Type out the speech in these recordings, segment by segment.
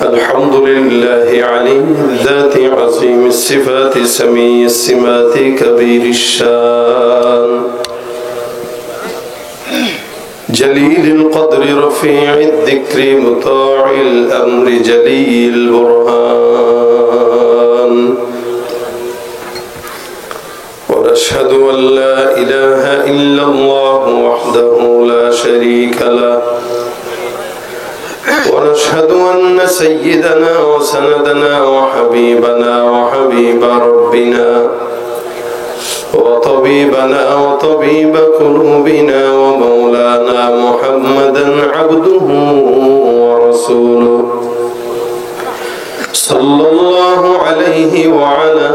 الحمد لله عليم الذات عظيم الصفات سميع السمات كبير الشان جليل القدر رفيع الذكر مطاع الأمر جلي البرهان ونشهد أن لا إله إلا الله وحده لا شريك له ونشهد أن سيدنا وسندنا وحبيبنا وحبيب ربنا وطبيبنا وطبيب قلوبنا ومولانا محمدا عبده ورسوله صلى الله عليه وعلى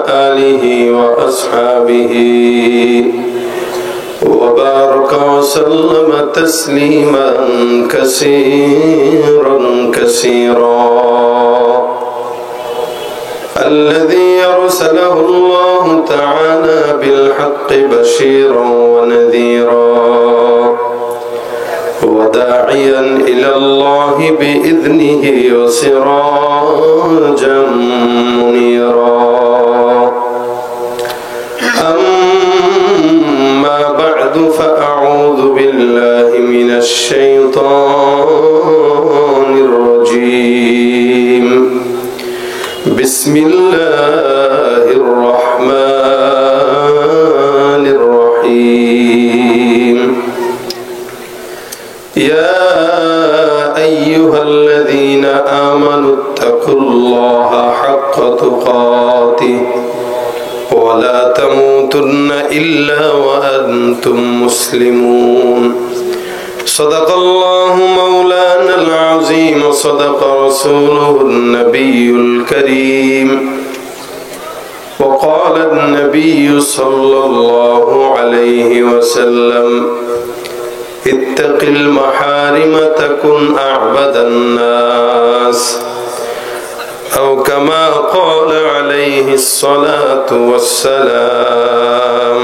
آله وأصحابه وبارك وسلم تسليما كثيرا كثيرا الذي أرسله الله تعالى بالحق بشيرا ونذيرا وداعيا إلى الله بإذنه وسراجا منيرا أما بعد فأعوذ بالله من الشيطان الرجيم بسم الله الرحمن الرحيم يا أيها الذين آمنوا اتقوا الله حق تقاته ولا تموتن إلا وأنتم مسلمون صدق الله مولانا العظيم وصدق رسوله النبي الكريم وقال النبي صلى الله عليه وسلم اتق المحارم تكن أعبد الناس أو كما قال عليه الصلاة والسلام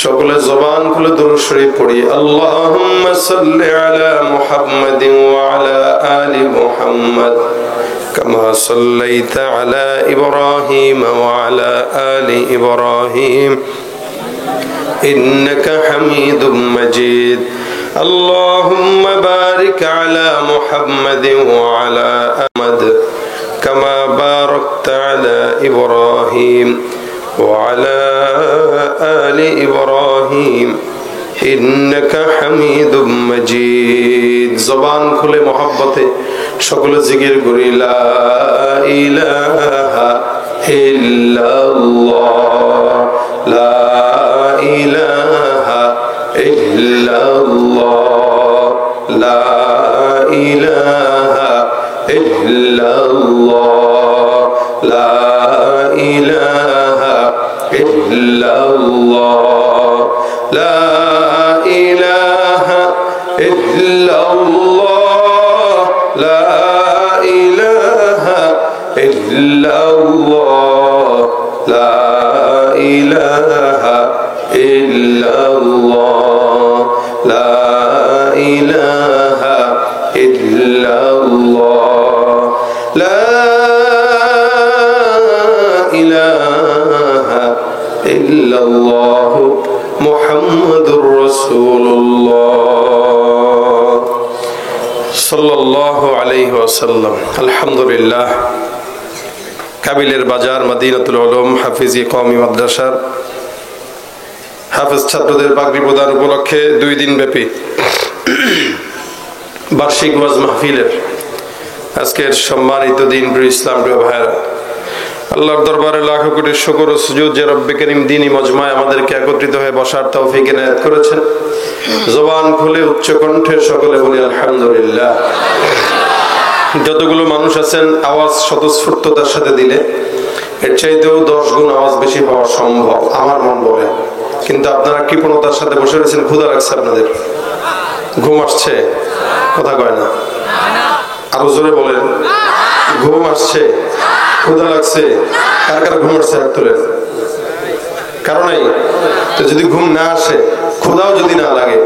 সকলে জবান খুলে দুরূদ শরীফ পড়ি আল্লাহুম্মা সাল্লি আলা মুহাম্মাদিন ওয়া আলা আলি মুহাম্মাদ কামা সাল্লাইতা আলা ইব্রাহিম ওয়া আলা আলি ইব্রাহিম ইন্নাকা হামিদুম মাজিদ আল্লাহুম্মা বারিক আলা মুহাম্মাদিন ওয়া আলা আহমদ কামা বারাকতা আলা ইব্রাহিম وعلى آل إبراهيم إنك حميد مجيد زبان كل محبة شكل ذكر قري لا إله إلا الله لا إله إلا الله لا إله إلا الله لا إله إلا الله لا إله إلا الله لا إله إلا الله لا إله إلا الله لا إله إلا الله لا إله إلا الله محمد رسول الله صلى الله عليه وسلم الحمد لله কাবিলের বাজার মদিনাতুল উলুম হাফিজি কওমি মাদ্রাসার হাফেজ ছাত্রদের পাগড়ি প্রদান উপলক্ষে 2 দিন ব্যাপী বার্ষিক ওয়াজ মাহফিলের আজকের সম্মানিত দিন প্রিয় ইসলাম প্রিয় ভাইরা আল্লাহর দরবারে লাখ কোটি শুকর ও সুজুদ যে রব্বে করিম দ্বীনি মজমায় আমাদেরকে একত্রিত হয়ে বসার তৌফিক এনায়েত করেছেন জবান খুলে উচ্চ কণ্ঠে সকলে বলি আলহামদুলিল্লাহ যতগুলো মানুষ আছেন আওয়াজ স্বতঃস্ফূর্ততার সাথে দিলে এর চাইতেও 10 গুণ আওয়াজ বেশি পাওয়া সম্ভব আমার মন বলে কিন্তু আপনারা কৃপণতার সাথে বসে রয়েছেন ক্ষুধা লাগছে আপনাদের ঘুম আসছে কথা কয় না আরো জোরে বলেন ঘুম আসছে ক্ষুধা লাগছে কার কার ঘুম আসছে হাত তোলেন কারণ নাই তো যদি ঘুম না আসে ক্ষুধাও যদি না লাগে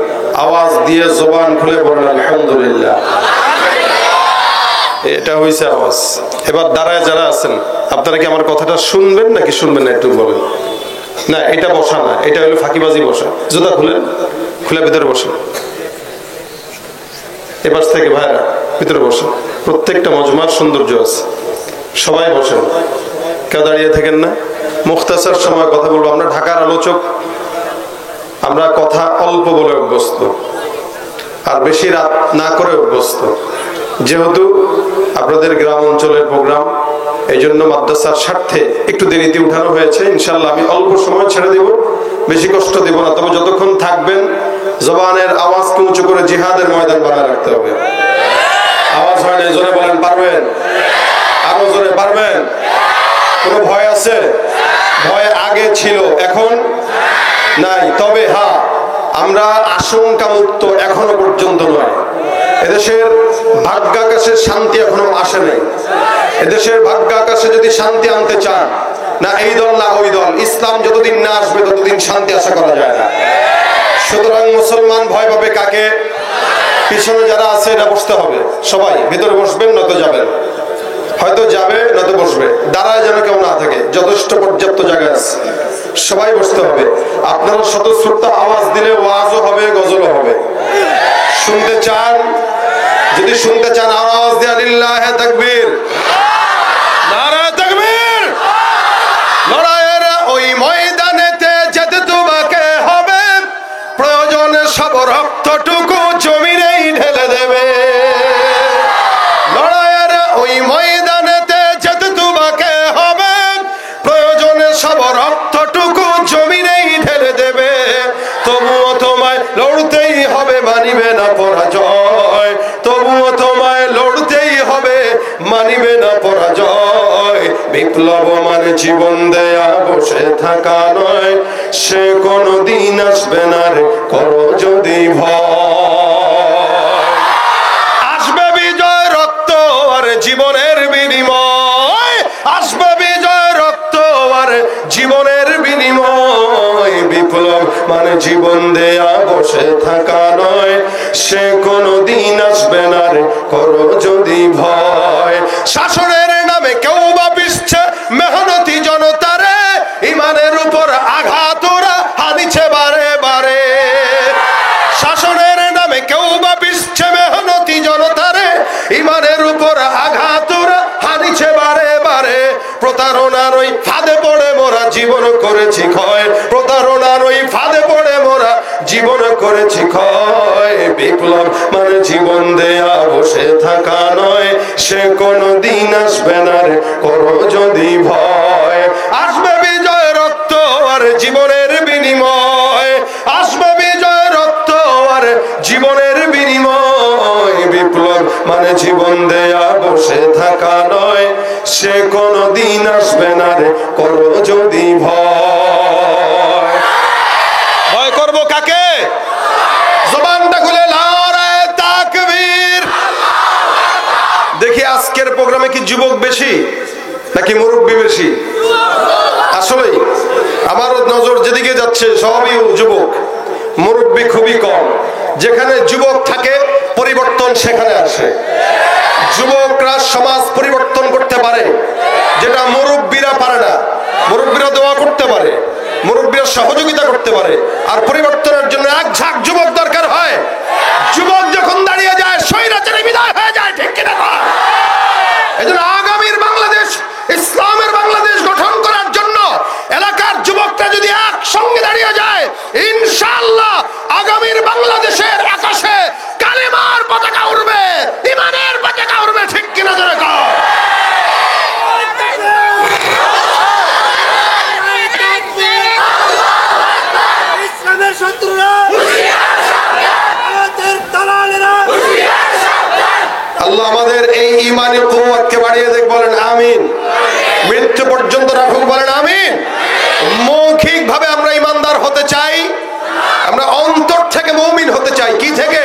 আওয়াজ দিয়ে জবান খুলে বলেন আলহামদুলিল্লাহ এটা হয়েছে আওয়াজ। এবার দাঁড়ায় যারা আছেন আপনারা কি আমার কথাটা শুনবেন নাকি শুনবেন না একটু বলেন। না এটা বসা না, এটা হলো ফাঁকিবাজি বসা। জুতা খুলেন, খুলে ভিতরে বসেন। এবার থেকে ভাইরা ভিতরে বসেন। প্রত্যেকটা মজমার সৌন্দর্য আছে, সবাই বসেন, কেউ দাঁড়িয়ে থাকেন না। মুখতাসার সময় কথা বলবো। আমরা ঢাকার আলোচক, আমরা কথা অল্প বলে অভ্যস্ত আর বেশি রাত না করে অভ্যস্ত। যেহেতু আপনাদের গ্রাম অঞ্চলের প্রোগ্রাম, এই জন্য মাদ্রাসার স্বার্থে একটু দেরিতে উঠানো হয়েছে। ইনশাল্লাহ আমি অল্প সময় ছেড়ে দিব, বেশি কষ্ট দিব না। তবে যতক্ষণ থাকবেন জবানের আওয়াজকে উঁচু করে জিহাদের ময়দান বানায় রাখতে হবে। আওয়াজ হয় না, জোরে বলেন পারবেন? আরো জোরে পারবেন? কোনো ভয় আছে? ভয় আগে ছিল, এখন নাই। তবে হ্যাঁ, আমরা আশঙ্কা মুক্ত এখনো পর্যন্ত নয়। এদেশের ভাগ্যাকাশে শান্তি এখনো আসে নাই। এদেশের ভাগ্যাকাশে যদি শান্তি আনতে চান, না এই দল না ওই দল, ইসলাম যতদিন না আসবে ততদিন শান্তি আশা করা যায় না। সুতরাং মুসলমান ভয় পাবে কাকে? পিছনে যারা আছে এটা বসতে হবে। সবাই ভিতরে বসবেন, নয়তো যাবেন। হয়তো যাবে নয়তো বসবে, দাঁড়ায় যেন কেউ না থাকে। যথেষ্ট পর্যাপ্ত জায়গা আছে, সবাই বসতে হবে। আপনারা স্বতঃস্ফূর্ত আওয়াজ দিলে ওয়াজও হবে, গজলও হবে। শুনতে চান? যদি শুনতে চান আওয়াজ দিয়ে লিল্লাহে তাকবীর, নারে তাকবীর। লড়াইয়ের ওই ময়দানেতে যেতে তোমাকে হবে, প্রয়োজনে সব রক্তটুকু জমিনেই ঢেলে দেবে। লড়াইয়ের ওই ময়দানেতে যেতে তোমাকে হবে, প্রয়োজনে সব রক্তটুকু জমিনেই ঢেলে দেবে। তবুও তোমায় লড়তেই হবে, মানিবে না পরাজয়। তবুও তোমায় লড়তেই হবে, মানিবে না পরাজয়। বিপ্লব মানে জীবন দেয়া, বসে থাকা নয়। সে কোনো দিন আসবে না রে, করো যদি ভয়। আসবে বিজয় রক্ত আর জীবনের বিনিময়। আসবে বিজয় রক্ত আর জীবনের বিনিময়। বিপ্লব মানে জীবন দেয়া, বসে থাকা নয়। সে কোনো দিন আসবে না রে, করো যদি ভয়। শাসনের নামে কেউ বা পিছছে মেহনতি জনতারে, ইমানের উপর আঘাত ওরা হানিছে বারে বারে। শাসনের নামে কেউ বা পিছছে মেহনতি জনতারে, ইমানের উপর আঘাত ওরা হানিছে বারে বারে। প্রতারণার ওই ফাঁদে পড়ে মোরা জীবন করেছি ক্ষয়। প্রতারণার ওই ফাঁদে পড়ে মোরা জীবন করেছি ক্ষয়। বিপ্লব মানে জীবন দেয়া, বসে থাকা নয়। সে কোনো দিন আসবে না রে, করো যদি ভয়। আসবে বিজয় রক্ত আর জীবনের বিনিময়। আসবে বিজয় রক্ত আর জীবনের বিনিময়। বিপ্লব মানে জীবন দেয়া, বসে থাকা নয়। সে কোনো দিন আসবে না রে, করো যদি ভয়। ভয় করবো কাকে? জবানটা খুলে নারে তাকবীর। দেখি আজকের প্রোগ্রামে কি যুবক বেশি নাকি মুরব্বী বেশি? আসলেই আমার নজর যেদিকে যাচ্ছে সবই যুবক, মুরব্বী খুবই কম। যেখানে যুবক থাকে পরিবর্তন সেখানে আসে। যুবকরা সমাজ পরিবর্তন করতে পারে, যেটা মুরব্বীরা পারে না। মুরব্বীরা দোয়া করতে পারে, মুরব্বীরা সহযোগিতা করতে পারে, আর পরিবর্তনের জন্য এক ঝাঁক যুবক দরকার হয়। যুবক যখন দাঁড়িয়ে যায়, স্বৈরাচারী বিদায় হয়ে যায়, ঠিক কিনা? এজন্য আগামীর বাংলাদেশ, ইসলামের বাংলাদেশ গঠন করার জন্য এলাকার যুবকরা যদি একসঙ্গে দাঁড়িয়ে যায়, ইনশাআল্লাহ আগামীর বাংলাদেশের আকাশে কালেমার পতাকা উড়বে, ইমানের পতাকা উড়বে, ঠিক কিনা? জোরে কও। ইসলামের শত্রুরা, আল্লাহ আমাদের এই ঈমানি কুওয়াতকে বাড়িয়ে দেখ, বলেন আমিন। মৃত্যু পর্যন্ত রাখুক, বলেন আমিন। মৌখিক ভাবে আমরা ইমানদার হতে চাই, আমরা অন্তর থেকে মুমিন হতে চাই। কি থেকে?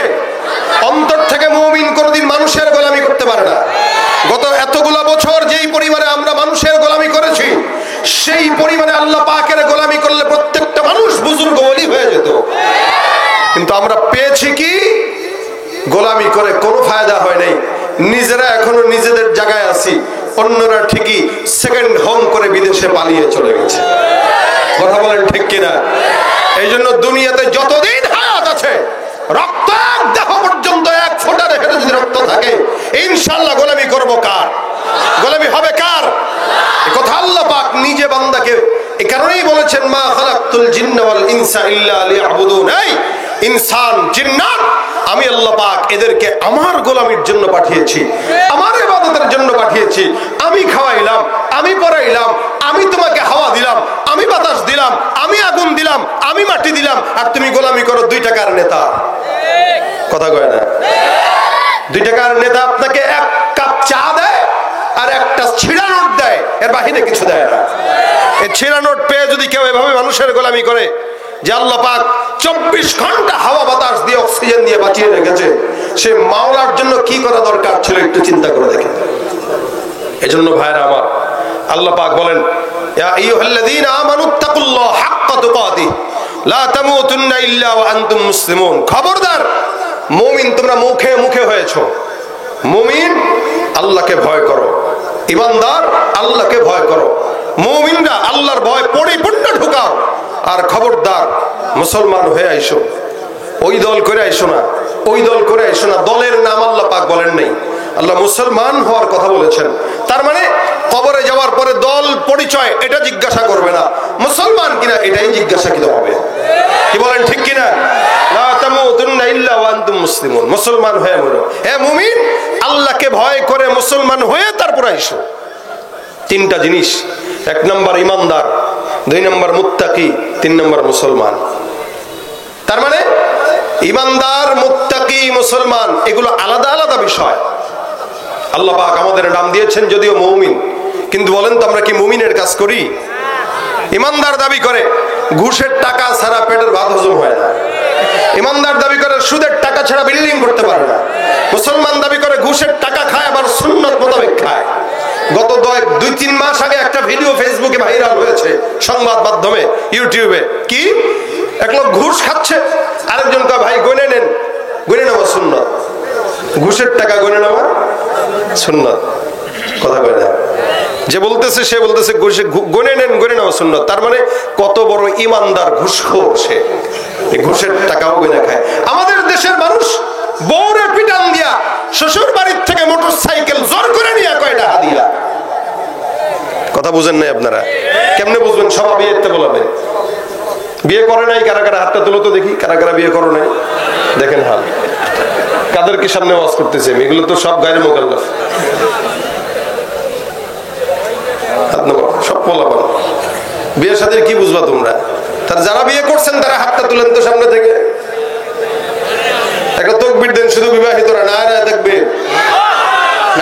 অন্তর থেকে মুমিন কোনোদিন মানুষের গোলামি করতে পারে না। গত এতগুলা বছর যেই পরিমাণে আমরা মানুষের গোলামি করেছি, সেই পরিমাণে আল্লাহ পাকের গোলামি করলে প্রত্যেকটা মানুষ বুজুর্গ ওলি হয়ে যেত। কিন্তু আমরা পেয়েছি কি? গোলামি করে কোনো ফায়দা হয় নাই, নিজেরা এখনো নিজেদের জায়গায় আছি, অন্যরা ঠিকই সেকেন্ড হোম করে বিদেশে পালিয়ে চলে গেছে। কথা বলেন ঠিক কিনা? এই জন্য দুনিয়াতে যতদিন হায়াত আছে, রক্ত এক দেহ পর্যন্ত এক ফোঁটা রেখে যদি রক্ত থাকে, ইনশাআল্লাহ গোলামি করব কার? গোলামি হবে কার? এই কথা আল্লাহ পাক নিজে বান্দাকে এই কারণেই বলেছেন, মা খালাকতুল জিন্না ওয়াল ইনসা ইল্লা লিয়াবুদুন। এই ইনসান জিন্নাত আমি আল্লাহ পাক এদেরকে আমার গোলামির জন্য পাঠিয়েছি, আমার ইবাদতের জন্য পাঠিয়েছি। আমি খাওয়াইলাম, আমি পড়াইলাম, আমি তোমাকে হাওয়া দিলাম, আমি বাতাস দিলাম, আমি আগুন দিলাম, আমি মাটি দিলাম, আর তুমি গোলামি করো 2 টাকার নেতা। কথা কয় না? 2 টাকার নেতা আপনাকে 1 কাপ চা দেয় আর একটা ছিঁড়া নোট দেয়, এর বাহিরে কিছু দেয় না। এই ছিঁড়া নোট পেয়ে যদি কেউ এভাবে মানুষের গোলামি করে, যে আল্লাহ পাক 24 ঘন্টা হাওয়া বাতাস দিয়ে অক্সিজেন দিয়ে বাঁচিয়ে রেখেছে, সে মাওলার জন্য কি করা দরকার ছিল একটু চিন্তা করে দেখেন। এজন্য ভাইরা আমার, আল্লাহ পাক বলেন, ইয়া আইয়ুহাল্লাযীনা আমানুত্তাকুল্লাহ হাক্কা তুকাতিহি লা তামুতুন্না ইল্লা ওয়া আনতুম মুসলিমুন। খবরদার মুমিন, তোমরা মুখে মুখে হয়েছো মুমিন, আল্লাহকে ভয় করো। ঈমানদার, আল্লাহকে ভয় করো। মুমিনরা আল্লাহর ভয় পরিপূর্ণ ঢুকাও। আর খবরদার মুসলমান হয়ে আইসো, ওই দল করে আইসো না, ওই দল করে আইসো না। দলের নাম আল্লাহ পাক বলেন নাই, আল্লাহ মুসলমান হওয়ার কথা বলেছেন। তার মানে কবরে যাওয়ার পরে দল পরিচয় এটা জিজ্ঞাসা করবে না, মুসলমান কিনা এটাই জিজ্ঞাসা কি হবে। কি বলেন ঠিক কিনা? লা তামুতুন্না ইল্লা ওয়া আনতুম মুসলিমুন। মুসলমান হয়ে মরো। হে মুমিন, আল্লাহকে ভয় করে মুসলমান হয়ে তারপর আইসো। 3টা জিনিস, 1 নম্বর ইমানদার, 2 নম্বর মুত্তাকি, 3 নম্বর মুসলমান। তার মানে ইমানদার, মুত্তাকি, মুসলমান এগুলো আলাদা আলাদা বিষয়। আল্লাহ পাক আমাদের নাম দিয়েছেন যদিও মুমিন, কিন্তু বলেন তো আমরা কি মুমিনের কাজ করি? ইমানদার দাবি করে ঘুষের টাকা ছাড়া পেটের ভাত হজম হয় না। ইমানদার দাবি করে সুদের টাকা ছাড়া বিল্ডিং করতে পারে না। মুসলমান দাবি করে ঘুষের টাকা খায়, আবার সুন্নত মোতাবেক খায়। গত 2-3 মাস আগে একটা ভিডিও ফেসবুকে ভাইরাল হয়েছে, সংবাদ মাধ্যমে, ইউটিউবে। কি এক লোক ঘুষ খাচ্ছে, আরেকজন কয় ভাই গনে নেন, গনে নেওয়া সুন্নত। ঘুষের টাকা গনে নেওয়া সুন্নত। কথা কয় না? যে বলতেছে সে বলতেছে গনে নেন, গনে নেওয়া সুন্নত। তার মানে কত বড় ইমানদার ঘুষখোর সে, ঘুষের টাকাও গনে খায়। আমাদের দেশের মানুষ বউরে পিটান দিয়া শ্বশুর বাড়ির থেকে মোটরসাইকেল জোর করে নিয়ে কয়টা হাদিয়া। কথা বুঝেন নাই আপনারা? কেমনে বুঝবেন? সবাই বিয়েতে বলবে বিয়ে করে নাই। কারা কারা হাতটা তুলো তো দেখি, কারা কারা বিয়ে করো নাই? দেখেন হাল, কাদেরকে সামনে ওয়াজ করতেছে? এগুলো তো সব গায়ের মোকাল্লাফ, সব পোলাপান। বিয়ের সাথে কি বুঝবা তোমরা? তার যারা বিয়ে করছেন তারা হাতটা তুলেন তো সামনে থেকে, একটা তাকবীর দেন। শুধু বিবাহিতরা নারায়ে তাকবীর,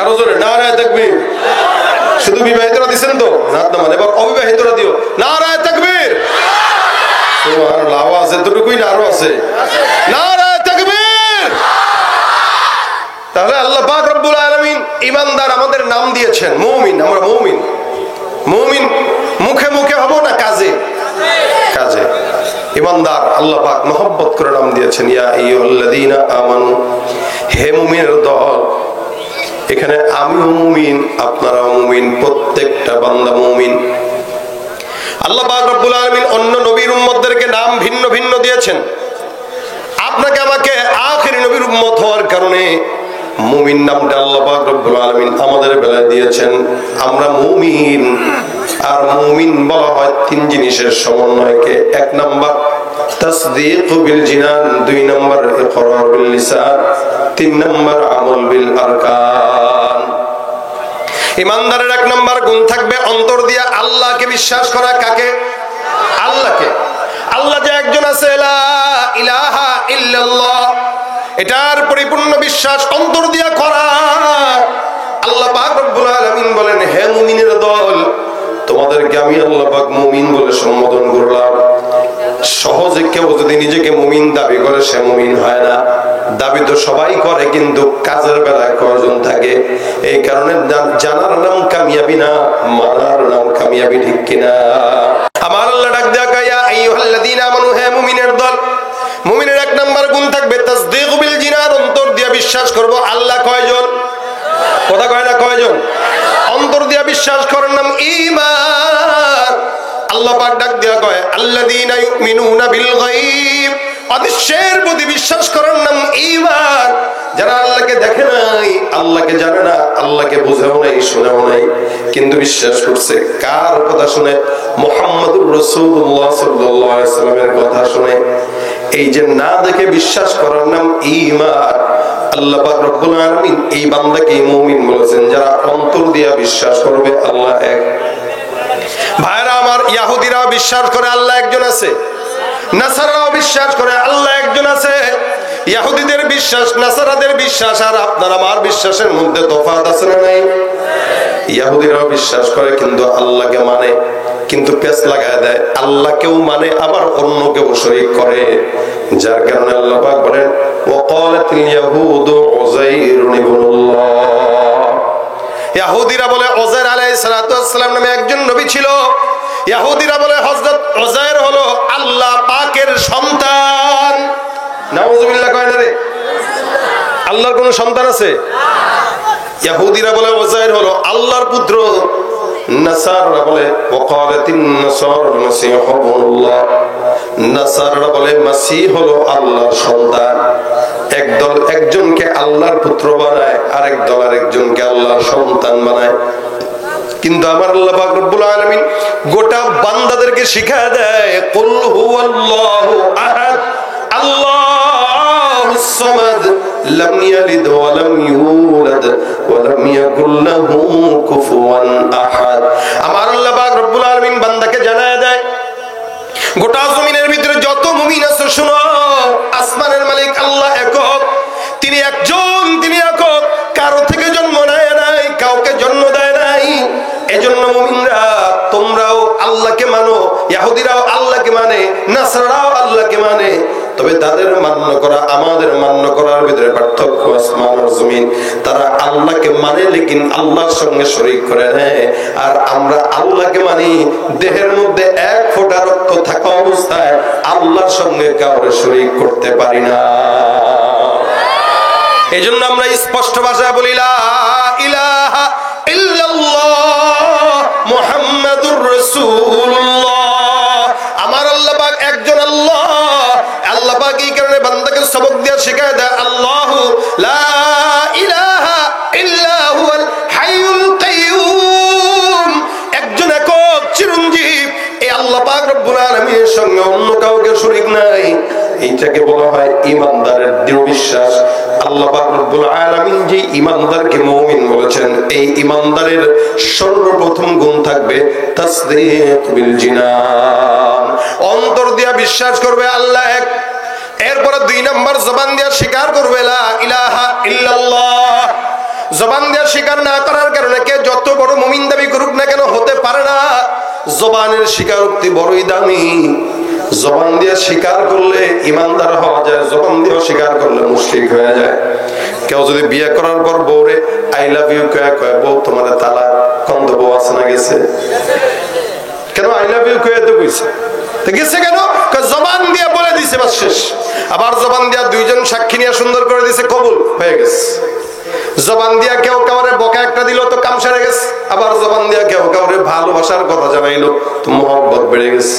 আরো জোরে নারায়ে তাকবীর। শুধু বিবাহিতরা দিচ্ছেন তো হাত নামান, এবার অবিবাহিতরা দিও নারায়ে তাকবীর। সুবহানাল্লাহ, আওয়াজ এতটুকুই না আরো আছে? নারায়ে তাকবীর। তাহলে আল্লাহ পাক রব্বুল আলামিন ইমানদার আমাদের নাম দিয়েছেন মুমিন। আমরা মুমিন। মুমিন মুখে মুখে হব না কাজে? কাজে। ইমানদার আল্লাহ পাক মহব্বত করে নাম দিয়েছেন, ইয়া আইয়ুহাল্লাযীনা আমানু, হে মুমিনের দল। এখানে আমিও মুমিন, আপনারাও মুমিন, প্রত্যেকটা বান্দা মুমিন। আল্লাহ পাক রব্বুল আলামিন অন্য নবীর উম্মতদেরকে নাম ভিন্ন ভিন্ন দিয়েছেন। আপনাকে আমাকে আখিরি নবীর উম্মত হওয়ার কারণে মুমিন নামটা আল্লাহ পাক রব্বুল আলামিন আমাদের বেলায় দিয়েছেন। আমরা মুমিন। আর মুমিন বলা হয় 3 জিনিসের সমন্বয়কে। 1 নাম্বার তাসদীক বিল জিনান, 2 নাম্বার ইকরার বিল লিসান, 3 নাম্বার আমল বিল আরকান। ইমানদারের 1 নাম্বার গুণ থাকবে অন্তর দিয়া আল্লাহকে বিশ্বাস করা। কাকে? আল্লাহকে। আল্লাহ যে একজন আছে, লা ইলাহা ইল্লাল্লাহ, এটার পরিপূর্ণ বিশ্বাস অন্তর দিয়া করা। আল্লাহ পাক রব্বুল আলামিন বলেন, হে মুমিনের দল, তোমাদেরকে আমি আল্লাহ পাক মুমিন বলে সম্বোধন করলাম। সহজে কেউ যদি নিজেকে মুমিন দাবি করে সে মুমিন হয় না। দাবি তো সবাই করে, কিন্তু কাজের বেলায় কয়জন থাকে? এই কারণে জানার নাম কামিয়াবি না, মানার নাম কামিয়াবি, ঠিক কিনা? আমার আল্লাহ ডাক দেয়া কয়, ইয়া আইয়ুহাল্লাযীনা আমানু, হে মুমিনের দল। মুমিনের 1 নাম্বার গুণ থাকবে তাসদীক বিল জিনান, অন্তর দিয়ে বিশ্বাস করব। আল্লাহ কয়জন? কথা কয় না কয়জন? অন্তর দিয়া বিশ্বাস করার নাম ঈমান। আল্লাহ পাক ডাক দিয়া কয় আল্লাযীনা ইউমিনুনা বিল গায়ব, অদৃশ্যের প্রতি বিশ্বাস করার নাম ঈমান। যারা আল্লাহকে দেখে নাই, আল্লাহকে জানে না, আল্লাহকে বুঝেও নাই, শুনেও নাই, কিন্তু বিশ্বাস করছে। কার কথা শুনে? মুহাম্মদুর রাসূলুল্লাহ সাল্লাল্লাহু আলাইহি ওয়াসাল্লামের কথা শুনে। এই যে না দেখে বিশ্বাস করার নাম ঈমান। আল্লাহ পাক রব্বুল আলামিন এই বান্দাকে মুমিন বলেছেন যারা অন্তর দিয়া বিশ্বাস করবে আল্লাহ এক। ভাইরা আমার, ইহুদিরা বিশ্বাস করে আল্লাহ একজন আছে, নাসারাও বিশ্বাস করে আল্লাহ একজন আছে। ইহুদিদের বিশ্বাস, নাসারাদের বিশ্বাস আর আপনার আমার বিশ্বাসের মধ্যে তফাৎ আছে না নাই? ইহুদিরাও বিশ্বাস করে কিন্তু আল্লাহকে মানে, কিন্তু পেছ লাগায় দেয়, আল্লাহকেও মানে আবার অন্যকেও শরীক করে। যার কারণে আল্লাহ পাক বলেন ওয়াকালাতিল ইয়াহুদু উযাইর ইবনুল্লাহ। ইহুদিরা বলে উযাইর আলাইহিস সালাতু ওয়াস সালাম নামে একজন নবী ছিল। ইহুদিরা বলে হযরত উযাইর হলো আল্লাহ পাকের সন্তান। নাউযুবিল্লাহ কয় না রে? আল্লাহর কোন সন্তান আছে? ইহুদিরা বলে উযাইর হলো আল্লাহর পুত্র। নাসারারা বলে ওয়াকালাতিন নাসারা মাসীহ ইবনুল্লাহ, নাসারারা বলে মাসীহ হলো আল্লাহর সন্তান। একদল একজনকে আল্লাহর পুত্র বানায়, আরেক দল আরেকজনকে আল্লাহর সন্তান বানায়। কিন্তু আমার আল্লাহ পাক রব্বুল আলামিন গোটা বান্দাদেরকে শিখায় দেয় কুল হুয়াল্লাহু আহাদ আল্লাহুস সামাদ লাম ইয়ালিদ ওয়া লাম ইউলাদ ওয়া লাম ইয়াকুল লাহু কুফুয়ান আহাদ। আমার আল্লাহ পাক রব্বুল আলামিন বান্দাকে জানায় দেয় গোটা জমিনের ভিতরে যত মুমিন আছে শুনো, আসমানের মালিক আল্লাহ একক, তিনি একজন, তিনি একক, কারো থেকে জন্ম নেয় নাই, কাউকে জন্ম দেয় নাই। এজন্য মুমিনরা তোমরাও আল্লাহকে মানো, ইহুদিরাও আল্লাহকে মানে, নাসারাও আল্লাহকে মানে। তবে তাদের মান্য করা আমাদের মান্য করার ভিতরে পার্থক্য আসমান আর জমিন। তারা আল্লাহকে মানে লেকিন আল্লাহর সঙ্গে শরীক করে নেয়, আর আমরা আল্লাহকে মানি দেহের মধ্যে এক ফোঁটা রক্ত থাকা অবস্থায় আল্লাহর সঙ্গে কাউকে শরীক করতে পারি না। এজন্য আমরা স্পষ্ট ভাষায় বলি লা ইলাহা ইল্লাল্লাহ মুহাম্মাদুর রাসূলুল্লাহ। আমার আল্লাহ পাক একজন আল্লাহ। আল্লাহ পাক এই কারণে বান্দাকে সবক দিয়ে শেখায় দেয় আল্লাহু লা ইলাহা ইল্লা হুয়াল হাইয়ুল কাইয়ুম, একজন একক চিরঞ্জীব। এই আল্লাহ পাক রব্বুল আলামিনের সঙ্গে অন্য কাউকে শরীক নাই। এইটাকে বলা হয় ঈমানদারের দৃঢ় বিশ্বাস। আল্লাহ পাক রব্বুল আলামিন যে ঈমানদারকে মুমিন বলেছেন, এই ঈমানদারের সর্বপ্রথম গুণ থাকবে তাসদীক বিল জিনান, অন্তর দিয়া বিশ্বাস করবে আল্লাহ এক। এরপরে 2 নাম্বার জবান দিয়া স্বীকার করবে লা ইলাহা ইল্লাল্লাহ। জবান দিয়া স্বীকার না করার কারণে কে যত বড় মুমিন দাবি করুক না কেন হতে পারে না। জবানের স্বীকারোক্তি বড়ই দামি। জবান দিয়ে স্বীকার করলে ইমানদার হওয়া যায়, জবান দিয়ে স্বীকার করলে মুশরিক হয়ে যায়। কেউ যদি বিয়ে করার পর বউরে আই লাভ ইউ কয়ে কয়ে বউ তোমার তালাক, কোন বউ আছে না গেছে? কেন আই লাভ ইউ কয়ে তো কইছে গেছে কেন? জবান দিয়ে বলে দিছে, বাস শেষ। আবার জবান দিয়া 2 জন সাক্ষী নিয়ে সুন্দর করে দিছে, কবুল হয়ে গেছে। জবান দিয়া কেউ কাউরে বকা একটা দিল তো কাম সেরে গেছে। আবার জবান দিয়া কেউ কাউরে ভালোবাসার কথা জানাইলো তো মহব্বত বেড়ে গেছে।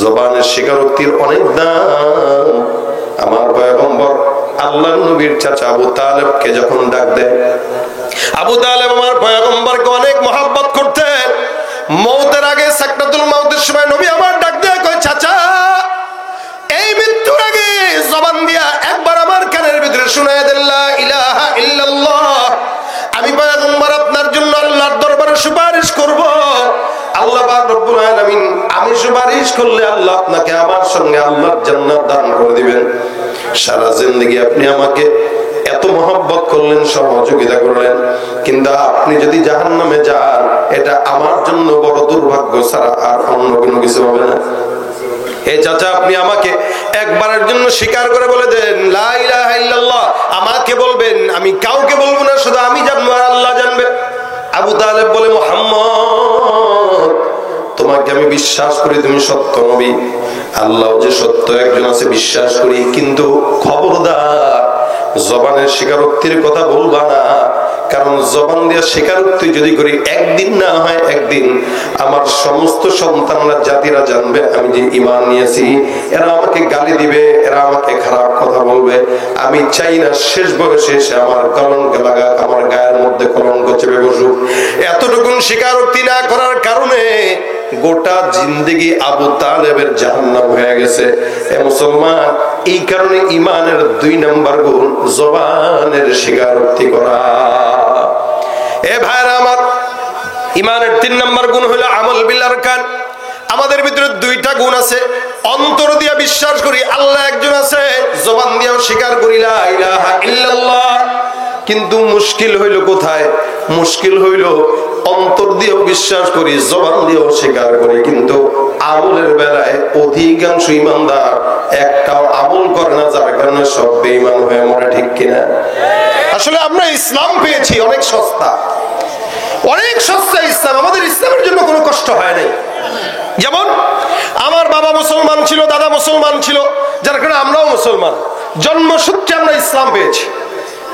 জবানের স্বীকারোক্তির অনেক দাম। আমার পয়গম্বর আল্লাহর নবীর চাচা আবু তালেবকে যখন ডাক দেয়, আবু তালেব আমার পয়গম্বরকে অনেক মহব্বত করতেন। মওতের আগে সাকরাতুল মওতের সময় নবী আমার ডাক দেয় কয় চাচা, এই মৃত্যুর আগে জবান দিয়া একবার আমার কানের ভিতরে শুনায় দেন লা ইলাহা ইল্লাল্লাহ। আমি পয়গম্বর আপনার জন্য আল্লাহর দরবারে সুপারিশ করব। আল্লাহ পাক রব্বুল আলামিন আমি সুপারিশ করলে আল্লাহ আপনাকে আমার সঙ্গে আল্লাহর জান্নাত দান করে দিবেন। সারা জিন্দেগি আপনি আমাকে এত মহব্বত করলেন, সহযোগিতা করলেন, কিন্তু আপনি যদি জাহান্নামে যান এটা আমার জন্য বড় দুর্ভাগ্য ছাড়া আর অন্য কোনো কিছু হবে না। হে চাচা, আপনি আমাকে একবারের জন্য স্বীকার করে বলে দেন লা ইলাহা ইল্লাল্লাহ। আমাকে বলবেন, আমি কাউকে বলবো না, শুধু আমি জানবো আর আল্লাহ জানবে। আবু তালেব বলে মুহাম্মদ, তোমাকে আমি বিশ্বাস করি তুমি সত্য নবী, আল্লাহ যে সত্য একজন আছে বিশ্বাস করি, কিন্তু খবরদার জবানের স্বীকারোক্তির কথা বলবা না, কারণ কারণ জবান দিয়ে স্বীকারোক্তি যদি করি, একদিন না হয় একদিন আমার সমস্ত সন্তানরা জাতিরা জানবে আমি যে ঈমান নিয়েছি। এরা আমাকে গালি দিবে, এরা আমাকে খারাপ কথা বলবে। আমি চাই না শেষ বয়সে এসে আমার কলঙ্ক লাগা, আমার গায়ের মধ্যে কলঙ্ক চেপে বসুক। এতটুকু স্বীকারোক্তি না করার কারণে গোটা জিন্দেগি আবু তালেবের জাহান্নাম হয়ে গেছে। এ মুসলমান, এই কারণে ঈমানের 2 নম্বর গুণ জবানের স্বীকারোক্তি করা। এ ভাইরা আমার, ঈমানের 3 নম্বর গুণ হলো আমল বিল আরকান। আমাদের ভিতরে 2টা গুণ আছে। অন্তর দিয়ে বিশ্বাস করি আল্লাহ একজন আছে, জবান দিয়েও স্বীকার করি লা ইলাহা ইল্লাল্লাহ। কিন্তু মুশকিল হইল কোথায়? মুশকিল হইল অন্তর দিয়েও বিশ্বাস করি, জবান দিয়েও স্বীকার করি, কিন্তু আমলের বেলায় অধিকাংশ ঈমানদার একটাও আমল করে না, যার কারণে সব বেঈমান হয়ে মরে। ঠিক কিনা? আসলে আমরা ইসলাম পেয়েছি অনেক সস্তা, অনেক সস্তা ইসলাম। আমাদের ইসলামের জন্য কোনো কষ্ট হয় নাই। যেমন আমার বাবা মুসলমান ছিল, দাদা মুসলমান ছিল, যার কারণে আমরাও মুসলমান। জন্মসূত্রে আমরা ইসলাম পেয়েছি।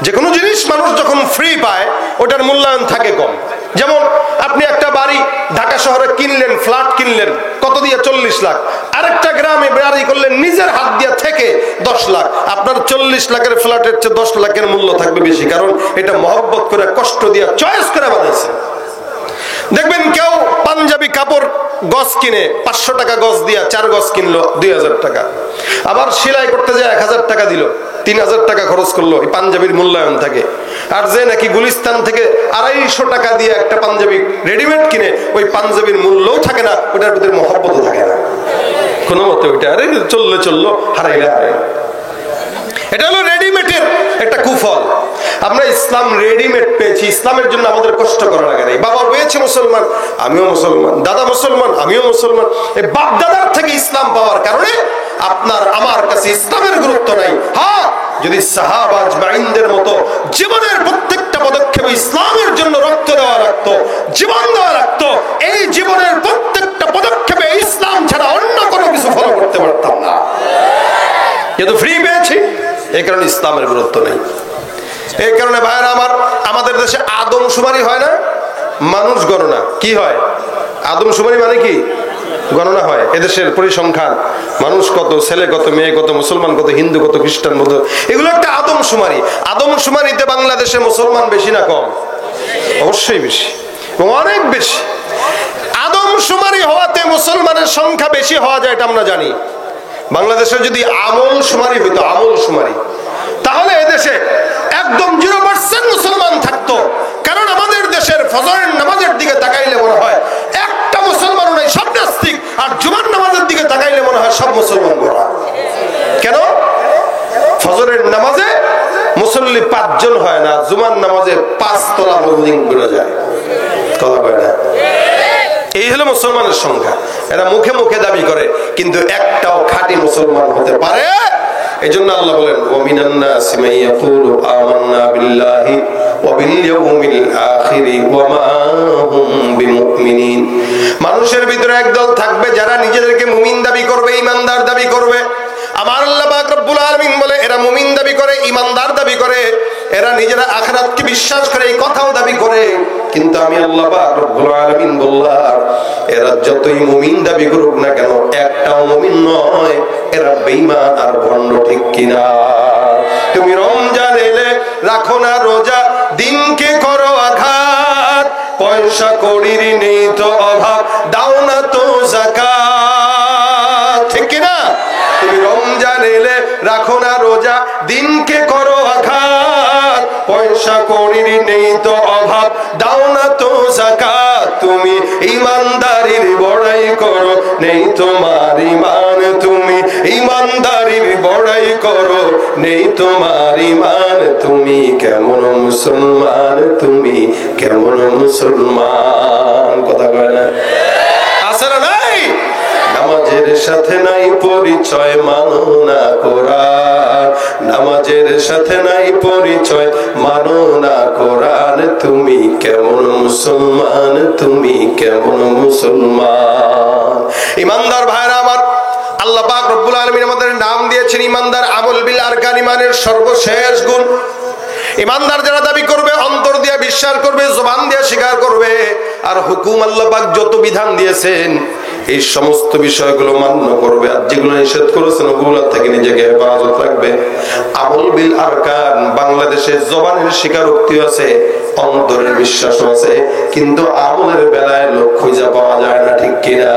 যে কোনো জিনিস মানুষ যখন ফ্রি পায় ওটার মূল্যায়ন থাকে কম। যেমন আপনি একটা বাড়ি ঢাকা শহরে কিনলেন, ফ্ল্যাট কিনলেন, কত দিয়ে? 40 লাখ। আরেকটা গ্রামে বাড়ি করলেন নিজের হাত দিয়ে থেকে 10 লাখ। আপনার 40 লাখের ফ্ল্যাটের চেয়ে 10 লাখের মূল্য থাকবে বেশি, কারণ এটা মহব্বত করে, কষ্ট দিয়ে, চয়েস করে বানাইছে। দেখবেন কেউ পাঞ্জাবি কাপড় গজ কিনে 500 টাকা গজ দিয়া 4 গজ কিনলো 2000 টাকা, আবার সেলাই করতে যায় 1000 টাকা দিল, 3000 টাকা খরচ করলো, এই পাঞ্জাবির মূল্যায়ন থাকে। আর যে নাকি গুলিস্তান থেকে 250 টাকা দিয়ে একটা পাঞ্জাবি রেডিমেড কিনে, ওই পাঞ্জাবির মূল্যও থাকে না, ওটার ভিতরে মহব্বতও থাকে না কোনো মতে। ওইটা আরে চললো হারাইলে হারাইলে। এটা হলো রেডিমেডের একটা কুফল। আমরা ইসলাম রেডিমেড পেয়েছি, ইসলামের জন্য আমাদের কষ্ট করা লাগে নাই। বাবা পেয়েছে মুসলমান, আমিও মুসলমান, দাদা মুসলমান, আমিও মুসলমান। এই বাপ দাদার থেকে ইসলাম পাওয়ার কারণে আপনার আমার কাছে ইসলামের গুরুত্ব নাই। হ্যাঁ, যদি সাহাবা আজমাইনদের মতো জীবনের প্রত্যেকটা পদক্ষেপে ইসলামের জন্য রক্ত দেওয়া লাগতো, জীবন দেওয়া লাগতো, এই জীবনের প্রত্যেকটা পদক্ষেপে ইসলাম ছাড়া অন্য কোনো কিছু ফলো করতে পারতাম না। যেহেতু ফ্রি পেয়েছি, এই কারণে ইসলামের গুরুত্ব নেই। এই কারণে ভাইরা আমার, আমাদের দেশে আদমশুমারি হয় না, মানুষ গণনা। কি হয়? আদমশুমারি মানে কি? গণনা হয়। এদেশের পরিসংখ্যান, মানুষ কত, ছেলে কত, মেয়ে কত, মুসলমান কত, হিন্দু কত, খ্রিস্টান কত, এগুলো একটা আদমশুমারি। আদমশুমারিতে বাংলাদেশে মুসলমান বেশি না কম? অবশ্যই বেশি, অনেক বেশি। আদমশুমারি হওয়াতে মুসলমানের সংখ্যা বেশি হওয়া যায়, এটা আমরা জানি। বাংলাদেশে যদি আমল শুমারি হইতো, আমল শুমারি, তাহলে এদেশে একদম 0% মুসলমান থাকতো। কারণ আমাদের দেশের ফজরের নামাজের দিকে তাকাইলে মনে হয় একটা মুসলমানও নাই, সব নাস্তিক। আর জুমার নামাজের দিকে তাকাইলে মনে হয় সব মুসলমান গোড়া। কেন? ফজরের নামাজে মুসল্লি 5 জন হয় না, জুমার নামাজে 5 তলা বিল্ডিং বেড়ে যায়। কথা বলে না? এই হলো মুসলমানের সংখ্যা। এরা মুখে মুখে দাবি করে, কিন্তু একটাও খাঁটি মুসলমান হতে পারে। এই জন্য আল্লাহ বলেন, ওয়ামিনান নাসি মান ইয়াকুলু আমান্না বিল্লাহি ওয়া বিল ইয়াউমিল আখিরি ওয়া মা হুম বিমুমিনিন। মানুষের ভিতরে একদল থাকবে যারা নিজেদেরকে মুমিন দাবি করবে, ঈমানদার দাবি করবে। আমার আল্লাহ পাক রব্বুল আলামিন বলে, এরা মুমিন দাবি করে, ঈমানদার দাবি করে, এরা নিজেরা আখিরাতকে বিশ্বাস করে, এই কথাও দাবি করে। কিন্তু আমি আল্লাহ পাক রব্বুল আলামিন বললাম, এরা যতই মুমিন দাবি করুক না কেন, একটাও মুমিন নয়, এরা বেঈমান আর ভণ্ড। ঠিক কিনা? তুমি রমজান এলে রাখো না রোজা, দিনকে করো আঘাত, পয়সা কড়ির নেই তো অভাব, দাও না তো যাকাত। ঠিক কিনা? তুমি রমজান এলে রাখো না রোজা, দিনকে করো আঘাত, পয়সা কড়ির নেই তো অভাব, দাও না তো যাকাত। তুমি ঈমানদারির বড়াই করো, নেই তোমার ঈমান, তুমি ঈমানদারির বড়াই করো, নেই তোমার ঈমান। তুমি কেমন মুসলমান, তুমি কেমন মুসলমান? কথা কয় না? আছে না নাই? নামাজের সাথে নাই পরিচয়, মানো না কোরআন। নামাজের সাথে নাই পরিচয়, মানো না কোরআন। তুমি কেমন মুসলমান, তুমি কেমন মুসলমান? ঈমানদার ভাইরা আমার, আল্লাহ পাক রব্বুল আলামিন আমাদের নাম দিয়েছেন ঈমানদার। আমল বিল আরকান, ঈমানের সর্বশেষ গুণ। ইমানদার যারা দাবি করবে, অন্তর দিয়ে বিশ্বাস করবে, জবান দিয়ে স্বীকার করবে, আর হুকুম আল্লাহ পাক যত বিধান দিয়েছেন এই সমস্ত বিষয়গুলো মান্য করবে, আর যেগুলো নিষেধ করেছেন ওগুলো থেকে নিজেকে হেফাজত রাখবে। আমল বিল আরকান, বাংলাদেশে জবানের স্বীকারোক্তি আছে, অন্তরের বিশ্বাস আছে, কিন্তু আমলের বেলায় লোক খুঁজে পাওয়া যায় না, ঠিক কিনা?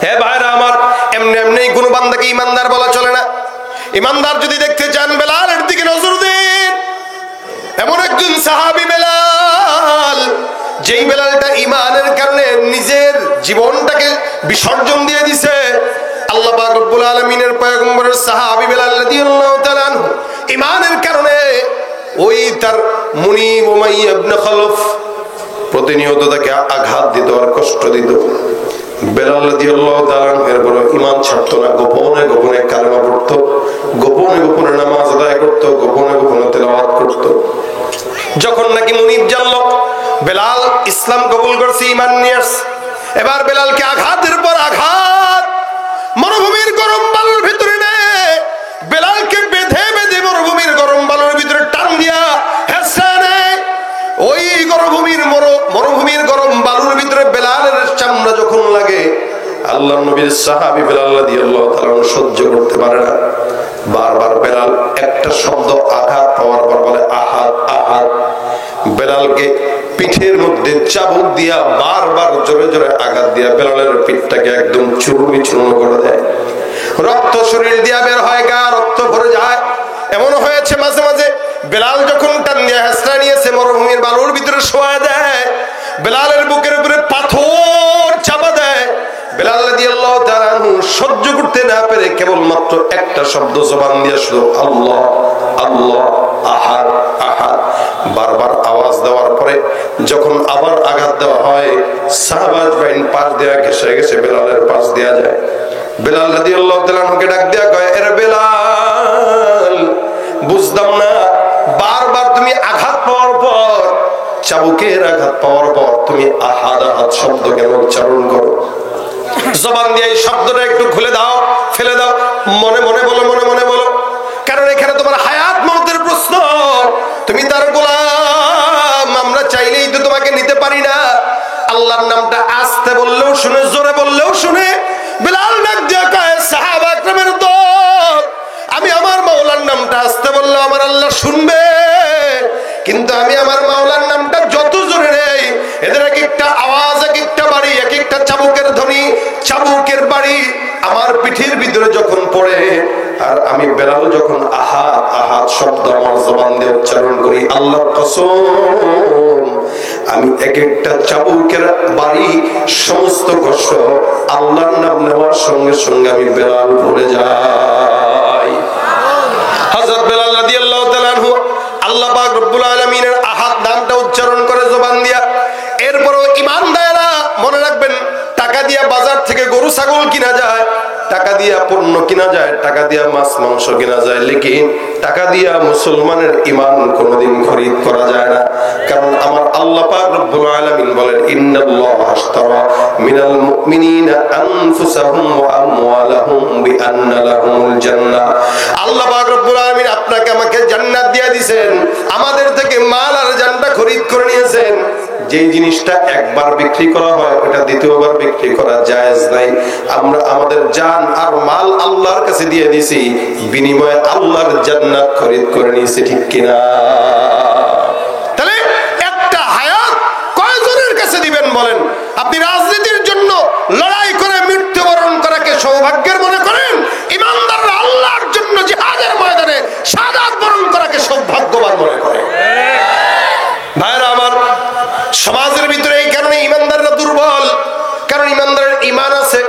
হে ভাইরা আমার, এমনি এমনি কোন বান্দাকে ইমানদার বলা চলে না। ইমানদার যদি দেখতে চান বেলালের দিকে নজর দিন। এমন একজন সাহাবী বেলাল, যেই বেলালটা ইমানের কারণে নিজের জীবনটাকে বিসর্জন দিয়ে দিছে। আল্লাহ পাক রব্বুল আলামিনের পয়গম্বরের সাহাবী বেলাল রাদিয়াল্লাহু তাআলা আনহু ইমানের কারণে ওই তার মুনিব উমাইয়া ইবনে খালফ প্রতিনিয়ত তাকে আঘাত দিত আর কষ্ট দিত। বেলাল রাদিয়াল্লাহু তাআলা এর বড় ঈমান ছাড়তো না, গোপনে গোপনে কালেমা পড়তো, গোপনে গোপনে নামাজ আদায় করতো, গোপনে গোপনে তেলাওয়াত করতো। যখন নাকি মুনিব জানলো বেলাল ইসলাম কবুল করছে, ঈমান নিয়ে আসছে, এবার বেলালকে আঘাতের পর আঘাত মরুভূমির গরম বালুর ভিতরে নেয়, বেলালকে বেঁধে বেঁধে মরুভূমির গরম বালুর ভিতরে টান দিয়া হেসে নেয়। ওই মরুভূমির গরম বালুর ভিতরে বেলালের চামড়া যখন লাগে, আল্লাহর নবীর সাহাবী বেলাল রাদিয়াল্লাহু তাআলা সহ্য করতে পারে না। বারবার বেলাল একটা শব্দ আঘাত পাওয়ার পর বলে আহাদ আহাদ। বেলালকে পিঠের মধ্যে চাবুক দিয়া বারবার জোরে জোরে আঘাত দিয়া বেলালের পিঠটাকে একদম চূর্ণী চূর্ণ করে দেয়। রক্ত শরীর দিয়া বের হয়, গা রক্ত ভরে যায়। এমন হয়েছে মাঝে মাঝে বেলাল যখন টান দিয়ে হেসরা নিয়েছে, মরুভূমির বালুর ভিতরে শোয়া দেয়, বেলালের বুকের উপরে পাথর চাপা দেয়। বেলাল রাদিয়াল্লাহু তাআলা আনহু সহ্য করতে না পেরে কেবলমাত্র একটা শব্দ জবান দিয়ে শুধু আল্লাহ আল্লাহ আহাদ আহাদ বারবার আওয়াজ দেওয়ার পরে যখন আবার আঘাত দেওয়া হয়, সাহাবাজ বাইন পাশ দেয়া ঘেসে ঘেসে বেলালের পাশ দেয়া যায়। বেলাল রাদিয়াল্লাহু তাআলা আনহুকে ডাক দেয়া কয়, এরে বেলাল, বুঝতাম না বারবার তুমি আঘাত পাওয়ার পর, চাবুকের আঘাত পাওয়ার পর তুমি আহাদ আহাদ শব্দ কেন উচ্চারণ করো? জবান দিয়ে এই শব্দটা একটু খুলে দাও, ফেলে দাও, মনে মনে বলো, মনে মনে বলো, কারণ এখানে তোমার হায়াত মওতের প্রশ্ন। তুমি তার গোলাম, আমরা চাইলেই তো তোমাকে নিতে পারি না। আল্লাহর নামটা আস্তে বললেও শুনে, জোরে বললেও শুনে। বেলাল ডাক দিয়ে কয়, সাহাবা একরামের দল, আমি আমার মাওলার নামটা আস্তে বললেও আমার আল্লাহ শুনবে, কিন্তু আমি আমার মাওলার নামটা যত জোরে নেই, এদের এক একটা আওয়াজ, এক একটা বাড়ি, এক একটা চাবুকের ধ্বনি, চাবুকের বাড়ি আমার পিঠের ভিতরে যখন পড়ে, আর আমি বেলাল যখন আহাদ আহাদ শব্দ আমার জবান দিয়ে উচ্চারণ করি, আল্লাহর কসম আমি এক একটা চাবুকের বাড়ি, সমস্ত কষ্ট আল্লাহর নাম নেওয়ার সঙ্গে সঙ্গে আমি বেলাল ভুলে যাই। হযরত বেলাল রাদিয়াল্লাহু তাআলা আনহু আল্লাহ পাক রব্বুল আলামিনের আহাদ নামটা উচ্চারণ করে জবান দিয়া। এরপরও ইমানদাররা মনে রাখবেন, টাকা দিয়া বাজার থেকে গরু ছাগল কিনা যায়, টাকা দিয়া পণ্য কিনা যায়, টাকা দিয়া মাছ মাংস কিনা যায়, লেকিন টাকা দিয়া মুসলমানের ঈমান কোনোদিন খরিদ করা যায় না। কারণ আমার আল্লাহ পাক রব্বুল আলামিন বলেন, ইন্নাল্লাহা আশতারা মিনাল মুমিনিনা আনফুসাহুম ওয়া আমওয়ালাহুম বিআন্না লাহুমুল জান্নাহ। আল্লাহ পাক রব্বুল আলামিন আপনাকে আমাকে জান্নাত দিয়ে দিবেন, আমাদের থেকে মাল আর জানটা খরিদ করে নিয়েছেন। যেই জিনিসটা একবার বিক্রি করা হয় ওটা দ্বিতীয়বার বিক্রি করা জায়েজ নাই। আমরা আমাদের জান আর মাল আল্লাহর কাছে দিয়ে দিছি, বিনিময়ে আল্লাহর জান্নাত খরিদ করে নিয়েছি, ঠিক কিনা? তাহলে একটা হায়াত কয়জনের কাছে দিবেন বলেন? আপনি রাজনীতির জন্য লড়াই করে মৃত্যুবরণ করাকে সৌভাগ্যের মনে করেন? ইমানদাররা আল্লাহর জন্য জিহাদের ময়দানে শাহাদাত বরণ করাকে সৌভাগ্যবান মনে করে। ভাইরা আমার, সমাজের ভিতরে এই কারণে ইমানদাররা দুর্বল, কারণ ইমানদারের ঈমান আছে,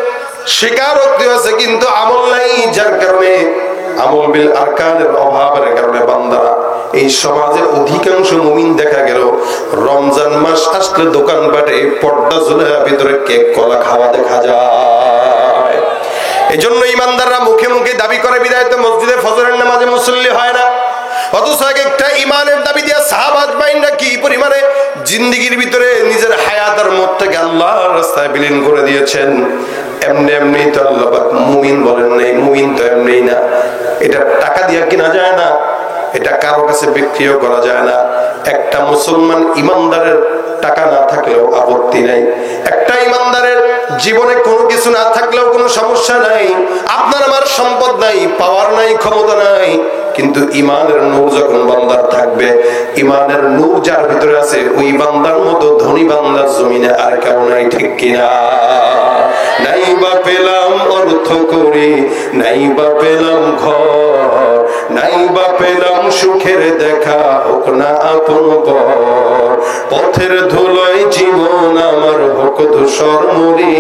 স্বীকারোক্তি আছে, কিন্তু আমল নাই। যার কারণে আমল বিল আরকানের অভাবের কারণে বান্দারা, এই সমাজে অধিকাংশ মুমিন দেখা গেল রমজান মাস আসলে দোকানপাটে পর্দা ঝুলে ভিতরে কেক কলা খাওয়া দেখা যায়। এই জন্য ইমানদাররা মুখে মুখে দাবি করে বিদায় তো মসজিদে ফজরের নামাজে মুসল্লি হয় না, অথচ একটা ইমানের দাবি দিয়া সাহাবাত বাইনরা কি পরিমাণে জিন্দেগির ভিতরে নিজের হায়াত আর মতটাকে আল্লাহর রাস্তায় বিলীন করে দিয়েছেন। এমনি এমনি তো আল্লাহ পাক মুমিন বলেন নাই, মুমিন তো এমনি না, এটা টাকা দিয়া কিনা যায় না, এটা কারো কাছে বিক্রিও করা যায় না। একটা মুসলমান ইমানদারের টাকা না থাকলেও আপত্তি নাই, একটা ইমানদারের জীবনে কোনো কিছু না থাকলেও কোনো সমস্যা নাই। আপনার আমার সম্পদ নাই, পাওয়ার নাই, ক্ষমতা নাই, কিন্তু ইমানের নূর যখন বান্দার থাকবে, ইমানের নূর যার ভিতরে আছে, ওই বান্দার মতো ধনী বান্দার জমিনে আর কেউ নাই, ঠিক কিনা? নাই বা পেলাম অর্থ করি, নাই বা পেলাম ঘর, নাই বা পেলাম সুখের দেখা, হোক না আপন পর, পথের ধুলোয় জীবন আমার হোক ধূসর মরি,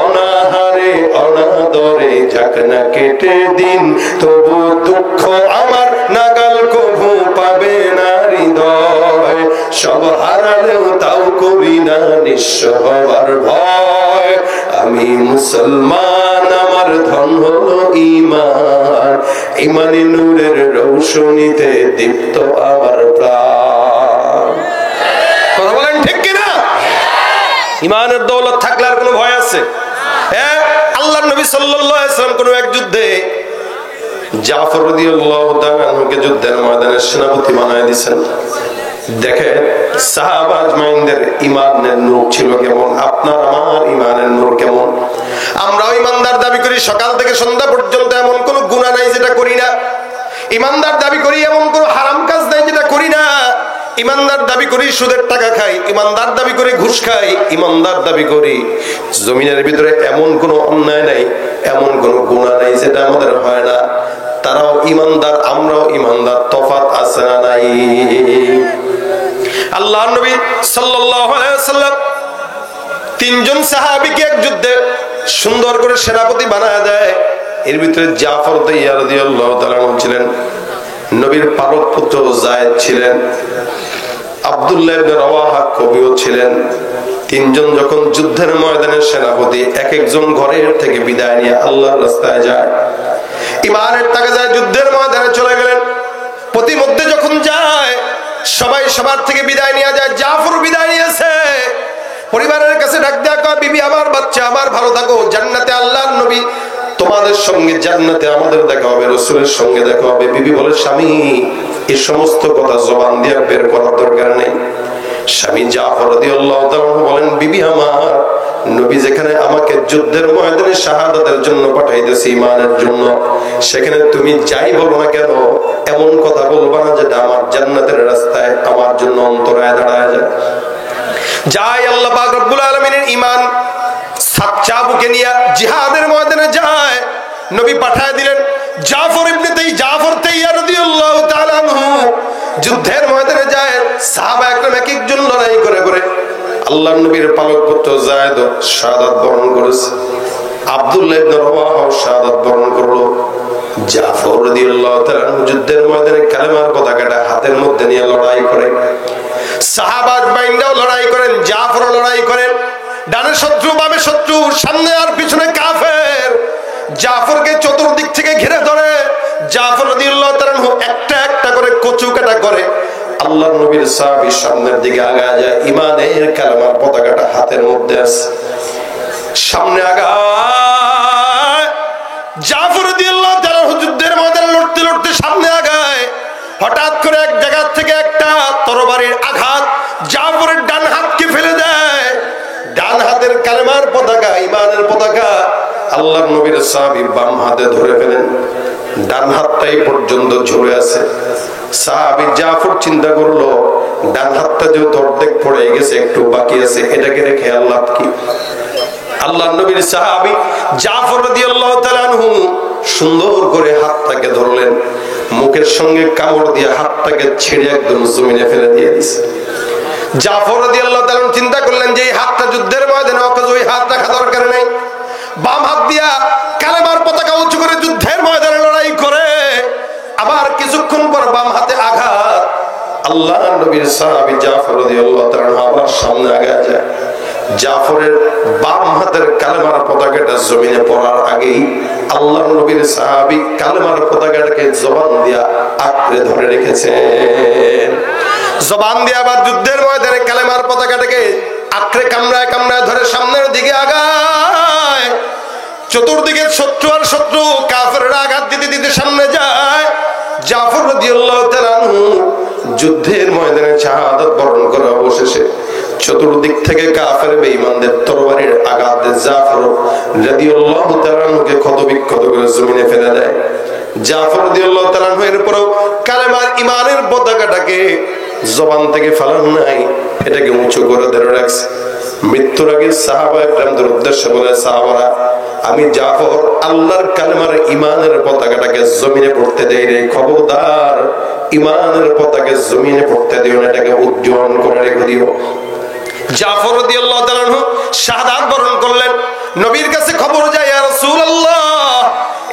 অনাহারে অনাদরে যাক না কেটে দিন, তবু দুঃখ আমার নাগাল কভু পাবে না হৃদয়, সব হারালেও তাও করি না নিঃস্ব হওয়ার ভয়, আমি মুসলমান আমার ধন হলো ঈমান, ঈমানি নূরের রৌশনীতে দীপ্ত আমার প্রাণ। কথা বলেন ঠিক কিনা? ঈমানের দৌলত থাকলে আর কোনো ভয় আছে? হ্যাঁ, আল্লাহর নবী সাল্লাল্লাহু আলাইহি ওয়াসাল্লাম কোন এক যুদ্ধে জাফর রাদিয়াল্লাহু তাআলা আনহুকে যুদ্ধের ময়দানে সেনাপতি বানায় দিয়েছেন। দেখে সাহাবা আজমাইনদের ঈমানের নূর ছিল কেমন, আপনার আমার ঈমানের নূর কেমন। আমরাও ঈমানদার দাবি করি, সকাল থেকে সন্ধ্যা পর্যন্ত এমন কোন গুনাহ নাই যেটা করি না। ঈমানদার দাবি করি, এমন কোন হারাম কাজ নাই যেটা করি না। ঈমানদার দাবি করি সুদের টাকা খাই, ঈমানদার দাবি করি ঘুষ খাই, ঈমানদার দাবি করি জমিনের ভিতরে এমন কোন অন্যায় নাই, এমন কোন গুনাহ নাই যেটা আমাদের হয় না। তারাও ঈমানদার, আমরাও ঈমানদার, তফাৎ আছে না নাই? আল্লাহর নবী সাল্লাল্লাহু আলাইহি ওয়াসাল্লাম তিনজন সাহাবীকে এক যুদ্ধে সুন্দর করে সেনাপতি বানায় দেয়। এর ভিতরে জাফর রাদিয়াল্লাহু তাআলা ছিলেন, নবীর পালক পুত্র যায়েদ ছিলেন, আব্দুল্লাহ ইবনে রাওয়াহা কবিও ছিলেন। তিনজন যখন যুদ্ধের ময়দানে সেনাপতি, এক একজন ঘরের থেকে বিদায় নিয়ে আল্লাহর রাস্তায় যায়, ঈমানের তাগাদায় যুদ্ধের ময়দানে চলে গেলেন। প্রতিমধ্যে যখন যায়, সবাই সবার থেকে বিদায় নিয়ে যায়, জাফর বিদায় নিয়েছে। পরিবারের কাছে ডাক দেয়া কয়, বিবি আমার, বাচ্চা আমার, ভালো থাকো, জান্নাতে আল্লাহর নবী তোমাদের সঙ্গে, জান্নাতে আমাদের দেখা হবে, রাসূলের সঙ্গে দেখা হবে। বিবি বলে, স্বামী এই সমস্ত কথা জবান দিয়ে বের করার দরকার নেই। স্বামী জাফর রাদিয়াল্লাহু তাআলা বলেন, বিবি আমার, নবী যেখানে আমাকে যুদ্ধের ময়দানে শাহাদাতের জন্য পাঠাইতেছে, ঈমানের জন্য, সেখানে তুমি যাই বলো না কেন, এমন কথা বলবা না যেটা আমার জান্নাতের রাস্তায় আমার জন্য অন্তরায় দাঁড়ায় যায়। যাই আল্লাহ পাক রব্বুল আলামিনের ঈমান সাচ্চা বুকে নিয়ে জিহাদের ময়দানে যায়, নবী পাঠায় দিলেন জাফর ইবনে তাইয়ার রাদিয়াল্লাহু তাআলা আনহু। যুদ্ধের ময়দানে যায়, সাহাবা একদম এক একজন লড়াই করে করে আল্লাহর নবীর পালক পুত্র যায়েদ শাহাদাত বরণ করেছে, আব্দুল্লাহ ইবনে রাওয়াহা শাহাদাত বরণ করলো। জাফর রাদিয়াল্লাহু তাআলা যুদ্ধের ময়দানে কালেমার পতাকাটা হাতের মধ্যে নিয়ে লড়াই করে, সাহাবা বাইন্দাও লড়াই করেন, জাফরও লড়াই করেন। ডানে শত্রু, বামে শত্রু, সামনে আর পিছনে কাফের। জাফরকে চতুর্দিক থেকে ঘিরে ধরে, জাফর রাদিয়াল্লাহু তাআলা একটা একটা করে কচু কাটা করে আল্লাহর নবীর সাহাবী সামনের দিকে আগায় যায়, ঈমানের কালেমার পতাকাটা হাতের মধ্যে আছে, সামনে আগায়। জাফর রাদিয়াল্লাহু তাআলা যুদ্ধের ময়দানে লড়তে লড়তে সামনে আগায়। হঠাৎ করে এক জায়গা থেকে একটা তরবারির আঘাত জাফরের ডান হাতকে ফেলে দেয়। ডান হাতের কালেমার পতাকা, ঈমানের পতাকা আল্লাহর নবীর সাহাবী বাম হাতে ধরে ফেলেন, ডান হাতটাই পর্যন্ত ঝুলে আছে। সাহাবী জাফর চিন্তা করলো, ডান হাতটা যেহেতু অর্ধেক পড়ে গেছে, একটু বাকি আছে, এটাকে রেখে আল্লাহ কি। আল্লাহর নবীর সাহাবী জাফর রাদিয়াল্লাহু তাআলা আনহু সুন্দর করে হাতটাকে ধরলেন, মুখের সঙ্গে কামড় দিয়ে হাতটাকে ছেড়ে একদম জমিনে ফেলে দিয়ে দিয়েছে। জাফর রাদিয়াল্লাহু তাআলা চিন্তা করলেন যে এই হাতটা যুদ্ধের ময়দানে অকাজ, ওই হাত রাখা দরকার নেই। বাম হাত দিয়া কালেমার পতাকা উঁচু করে যুদ্ধের ময়দানে লড়াই করে, আবার কিছুক্ষণ পর বাম হাতে আঘাত। আল্লাহর নবীর সাহাবী জাফর রাদিয়াল্লাহু তাআলা আবার সামনে আগায় যায়। জাফরের বাম হাতের কালেমার পতাকাটা জমিনে পড়ার আগেই আল্লাহর নবীর সাহাবী কালেমার পতাকাটাকে জবান দিয়া আঁকড়ে ধরে রেখেছেন। জবান দিয়ে আবার যুদ্ধের ময়দানে কালেমার পতাকাটাকে আঁকড়ে কামড়ায় কামড়ায় ধরে সামনের দিকে আগায়। চতুর্দিকে শত্রু আর শত্রু, কাফেররা আঘাত দিতে দিতে সামনে যায়। জাফর রাদিয়াল্লাহু তাআলা আনহু যুদ্ধের ময়দানে শাহাদাত বরণ করে অবশেষে চতুর্দিক থেকে কাফের বেঈমানদের তরবারির আঘাতে জাফর রাদিয়াল্লাহু তাআলা আনহুকে ক্ষতবিক্ষত করে জমিনে ফেলে দেয়। জাফর রাদিয়াল্লাহু তাআলা আনহু এরপরও কালেমার ঈমানের পতাকাটাকে জবান থেকে ফেলান নাই, এটাকে উঁচু করে ধরে রাখছে। মৃত্যুর আগে সাহাবায়ে কেরামদের উদ্দেশ্যে বলে, সাহাবারা, আমি জাফর আল্লাহর কালেমার ঈমানের পতাকাটাকে জমিনে পড়তে দেই রে, খবরদার ঈমানের পতাকা জমিনে পড়তে দিও না, এটাকে উজ্জ্বল করে রেখে দিও। জাফর রাদিয়াল্লাহু তাআলা আনহু শাহাদাত বরণ করলেন। নবীর কাছে খবর যায়, ইয়া রাসূলুল্লাহ,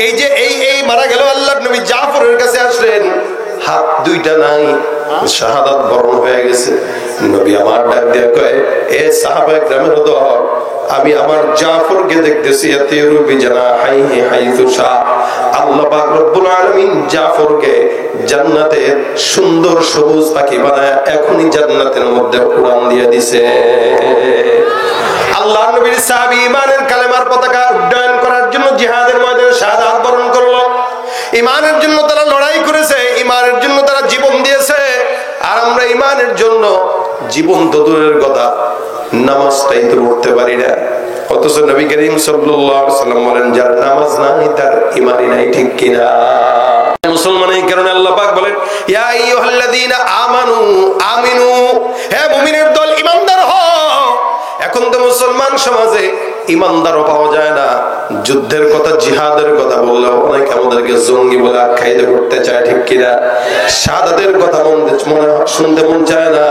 এই যে এই মারা গেল আল্লাহর নবী জাফরের কাছে আসলেন, হাত দুইটা নাই, শাহাদাত বরণ হয়ে গেছে। নবী আমার ডাক দিয়ে কয়, এ সাহাবায়ে কেরামের দল, আমি আমার জাফরকে দেখতেছি ইয়াতিরু বিজানাহিহি হাইসু শা। আল্লাহ পাক রব্বুল আলামিন জাফরকে জান্নাতের সুন্দর সবুজ পাখি বানায় এখনই জান্নাতের মধ্যে উড়ান দিয়ে দিছে। আল্লাহর নবীর সাহাবী ঈমানের কালেমার পতাকা উড্ডয়ন করার জন্য জিহাদের ময়দানে শাহাদাত বরণ করলো। ঈমানের জন্য তারা লড়াই করেছে, ঈমানের জন্য তারা জীবন দিয়েছে। আর আমরা ঈমানের জন্য জীবন তো দূরের কথা, নামাজটাই তো পড়তে পারি না। অথচ নবী করিম সাল্লাল্লাহু আলাইহি ওয়াসাল্লাম বলেন, যার নামাজ নাই তার ঈমানই নাই, ঠিক কিনা? মুসলমান এই কারণে আল্লাহ পাক বলেন, ইয়া আইয়ুহাল্লাযীনা আমানু আমিনু, হে মুমিনের দল ঈমানদার হও। এখন তো মুসলমান সমাজে ঈমানদারও পাওয়া যায় না। যুদ্ধের কথা, জিহাদের কথা বললেও অনেকে আমাদেরকে জঙ্গি বলে আখ্যায়িত করতে চায়, ঠিক কিনা? শাহাদাতের কথা শুনতে মন চায় না,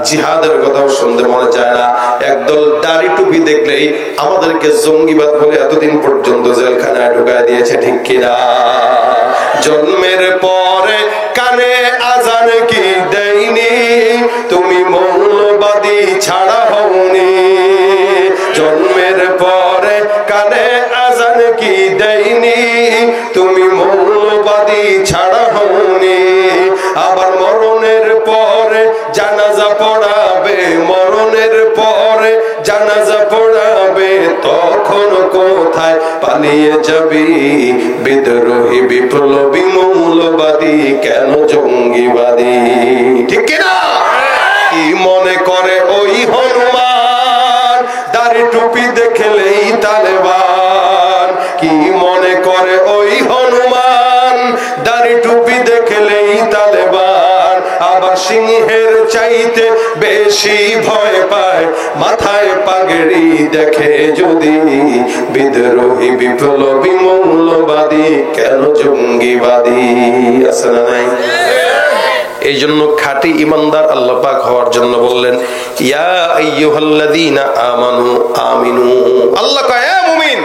জিহাদের কথাও শুনতে মনে চায় না। একদল দাড়ি টুপি দেখলেই আমাদেরকে জঙ্গিবাদ বলে এতদিন পর্যন্ত জেলখানায় ঢুকায় দিয়েছে, ঠিক কিনা? জন্মের পরে কানে আজান কি দেয়নি, তুমি মৌলবাদী ছাড়া হওনি। জন্মের পরে কানে আজান কি দেয়নি, তুমি মৌলবাদী ছাড়া হওনি। আবার মরণের পরে জানাজা পড়াবে, মরণের পরে জানাজা পড়াবে, তখন কোথায় পালিয়ে যাবি? বিদ্রোহী বিপ্লবী মৌলবাদী, কেন জঙ্গিবাদী, ঠিক কিনা? কি মনে করে ওই হনুমান, দাড়ি টুপি দেখলেই তালেবান? কি মনে করে ওই হনুমান, দাড়ি টুপি দেখলেই তালেবান? আবার সিংহের চাইতে বেশি ভয় পায় মাথায় পাগড়ি দেখে যদি। বিদ্রোহী বিপ্লবী মৌলবাদী, কেন জঙ্গিবাদী? আছে না নাই? এই জন্য খাঁটি ঈমানদার আল্লাহ পাক হওয়ার জন্য বললেন, ইয়া আইয়ুহাল্লাযীনা আমানু আমিনু। আল্লাহ কয়, হে মুমিন,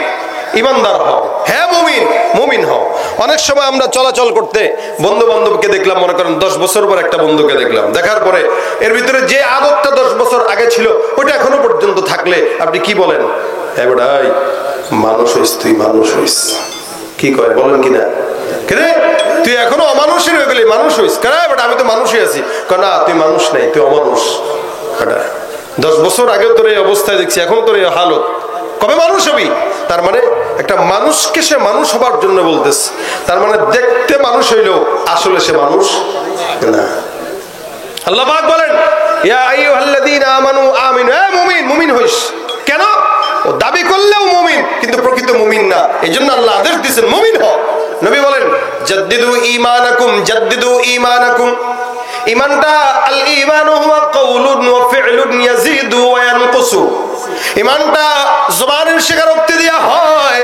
ঈমানদার হও, হে মুমিন, মুমিন হও। অনেক সময় আমরা চলাচল করতে বন্ধু বান্ধবকে দেখলাম, মনে করেন 10 বছর পর একটা বন্ধুকে দেখলাম, দেখার পরে এর ভিতরে যে আদতটা 10 বছর আগে ছিল ওটা এখনো পর্যন্ত থাকলে আপনি কি বলেন? হ্যাঁ বেটাই, মানুষ হইস, তুই মানুষ হইস। কি কয়, বলেন কিনা? কেরে তুই এখনো অমানুষই হয়ে গেলি, মানুষ হইস? কেন বেটা, আমি তো মানুষই আছি। না, তুই মানুষ নাই, তুই অমানুষ। 10 বছর আগে তোর এই অবস্থায় দেখছি, এখন তোর এই হালত, কবে মানুষ হবি? তার মানে একটা মানুষকে সে মানুষ হবার জন্য বলতেছে। তার মানে দেখতে মানুষ হইলেও আসলে সে মানুষ না। আল্লাহ পাক বলেন, ইয়া আইয়ুহাল্লাযীনা আমানু আমিনু, হে মুমিন, মুমিন হইস। কেন? ও দাবি করলেও মুমিন কিন্তু প্রকৃত মুমিন না, এজন্য আল্লাহ আদেশ দিয়েছেন মুমিন হও। নবী বলেন, জাদ্দিদু ঈমানাকুম, জাদ্দিদু ঈমানাকুম। ঈমানটা আল ঈমানু হুয়া কাউলুন ওয়া ফি'লুন ইয়াজিদু ওয়া ইয়ানকুসু। ঈমানটা জবানের স্বীকারোক্তি দিয়া হয়,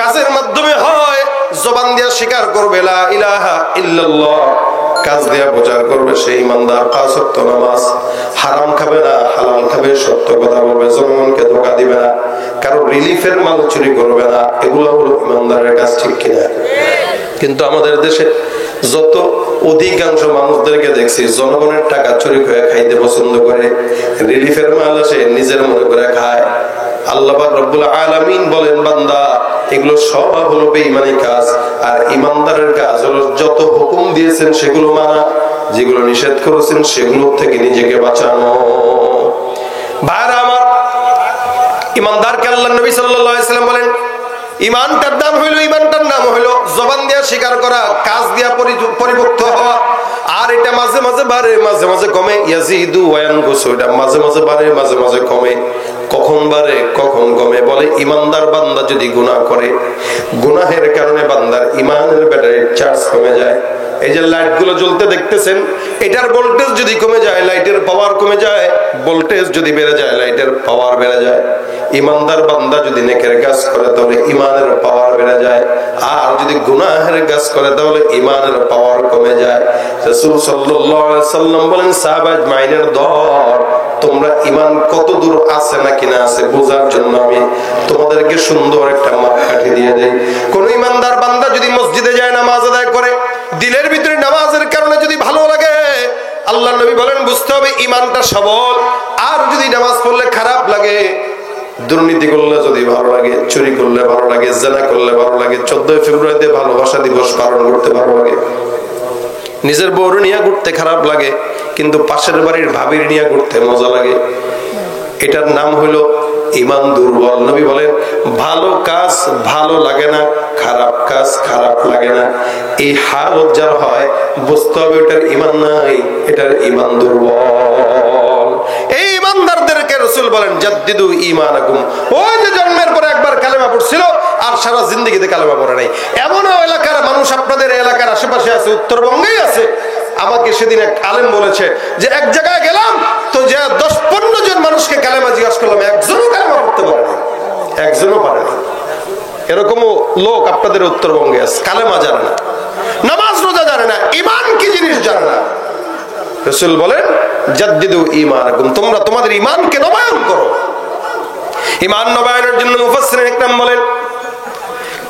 কাজের মাধ্যমে হয়। জবান দিয়া স্বীকার করবে লা ইলাহা ইল্লাল্লাহ, কাজ দিয়া প্রচার করবে সেই ঈমানদার। 5 ওয়াক্ত নামাজ, হারাম খাবে না, হালাল খাবে, সত্য কথা বলবে, জনগণকে ধোঁকা দিবে না, কারো রিলিফের মাল চুরি করবে না। এগুলো হলো ঈমানদারের কাজ, ঠিক কিনা? কিন্তু আমাদের দেশে যত অধিকাংশ মানুষদেরকে দেখছি জনগণের টাকা চুরি করে খাইতে পছন্দ করে, রিলিফের মাল আসে নিজের মনে করে খায়। আল্লাহ পাক রব্বুল আলামিন বলেন, বান্দা এগুলো সব হলো বেঈমানি কাজ। আর ঈমানদারের কাজ হলো যত হুকুম দিয়েছেন সেগুলো মানা, যেগুলো নিষেধ করেছেন সেগুলো থেকে নিজেকে বাঁচানো। ভাইরা আমার, ঈমানদারকে আল্লাহর নবী সাল্লাল্লাহু আলাইহি ওয়াসাল্লাম বলেন, ইমানটার নাম হইলো জবান দিয়া স্বীকার করা, কাজ দিয়া পরিপক্ত হওয়া। আর এটা মাঝে মাঝে বাড়ে, মাঝে মাঝে কমে। ইয়াজিদু ওয়া ইয়ানকুসু, এটা মাঝে মাঝে বাড়ে, মাঝে মাঝে কমে। কখন বাড়ে কখন কমে? বলে ইমানদার বান্দা যদি গুনাহ করে, গুনাহের কারণে বান্দার ইমানের ব্যাটারির চার্জ কমে যায়। এই যে লাইট গুলো জ্বলতে দেখতেছেন, এটার ভোল্টেজ যদি কমে যায় লাইটের পাওয়ার কমে যায়, ভোল্টেজ যদি বেড়ে যায় লাইটের পাওয়ার বেড়ে যায়। ইমানদার বান্দা যদি নেকের কাজ করে তাহলে ইমানের পাওয়ার বেড়ে যায়, আর যদি গুনাহের কাজ করে তাহলে ইমানের পাওয়ার কমে যায়। রাসূল সাল্লাল্লাহু আলাইহি সাল্লাম বলেন, সাহাবা আজমাইনের দল, তোমরা ইমান কত দূর আছে নাকি না আছে বোঝার জন্য আমি তোমাদেরকে সুন্দর একটা মাপকাঠি দিয়ে দেই। কোন ইমানদার বান্দা যদি মসজিদে যায় নামাজ আদায় করে, দিলের ভিতরে নামাজের কারণে যদি ভালো লাগে, আল্লাহর নবী বলেন বুঝতে হবে ইমানটা সবল। আর যদি নামাজ পড়লে খারাপ লাগে, দুর্নীতি করলে যদি ভালো লাগে, চুরি করলে ভালো লাগে, জেনা করলে ভালো লাগে, 14 ফেব্রুয়ারিতে ভালোবাসা দিবস পালন করতে ভালো লাগে, নিজের বউর নিয়ে ঘুরতে খারাপ লাগে, কিন্তু পাশের বাড়ির ভাবির নিয়ে ঘুরতে মজা লাগে, এটার নাম হলো ইমান দুর্বল। নবী বলেন ভালো কাজ ভালো লাগে না, খারাপ কাজ খারাপ লাগে না। এই হালত যার হয় বুঝতে হবে এটার ইমান নাই, এটার ইমান দুর্বল। এই ইমানদারদেরকে রাসূল বলেন জাদ্দিদু ঈমানাকুম। ওই যে জন্মের পরে একবার কালেমা পড়ছিল আর সারা জিন্দেগিতে কালেমা পড়ে নাই, এমন এলাকার মানুষ আপনাদের এলাকার আশেপাশে আছে, উত্তরবঙ্গেই আছে। আমাকে সেদিন এক আলেম বলেছে যে এক জায়গায় গেলাম তো যে 10-15 জন মানুষকে কালেমা জিজ্ঞাসা করলাম, একজনও কালেমা পড়তে পারে না, একজনও পারে না। এরকমও লোক আপনাদের উত্তরবঙ্গে আছে, কালেমা জানে না, নামাজ রোজা জানে না, ইমান কি জিনিস জানে না। রাসূল বলেন জাদ্দিদু ঈমানাকুম, তোমরা তোমাদের ইমানকে নবায়ন করো। ইমান নবায়নের জন্য মুফাসসিরিন ইকরাম বলেন,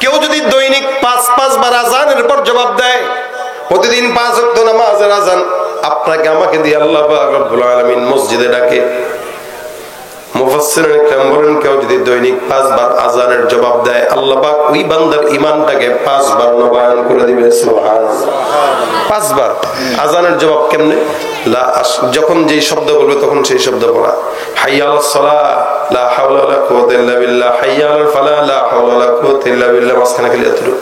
কেউ যদি দৈনিক 5 বার আযানের পর জবাব দেয়, প্রতিদিন 5 ওয়াক্ত নামাজের আযান আপনাকে আমাকে দিয়ে আল্লাহ পাক রব্বুল আলামিন মসজিদে ডাকে। মুফাসসিরিন ইকরাম বলেন, কেউ যদি দৈনিক 5 বার আযানের জবাব দেয়, আল্লাহ পাক ওই বান্দার ঈমানটাকে 5 বার নবায়ন করে দিবে। সুবহানাল্লাহ। 5 বার আযানের জবাব কেমনে? যখন যেই শব্দ বলবে তখন সেই শব্দ পড়া। হাইয়া আলাস সালাহ, লা হাওলা ওয়ালা কুওয়াতা ইল্লা বিল্লাহ, হাইয়া আলাল ফালাহ, লা হাওলা ওয়ালা কুওয়াতা ইল্লা বিল্লাহ, মাঝখানে খালি এতটুকু।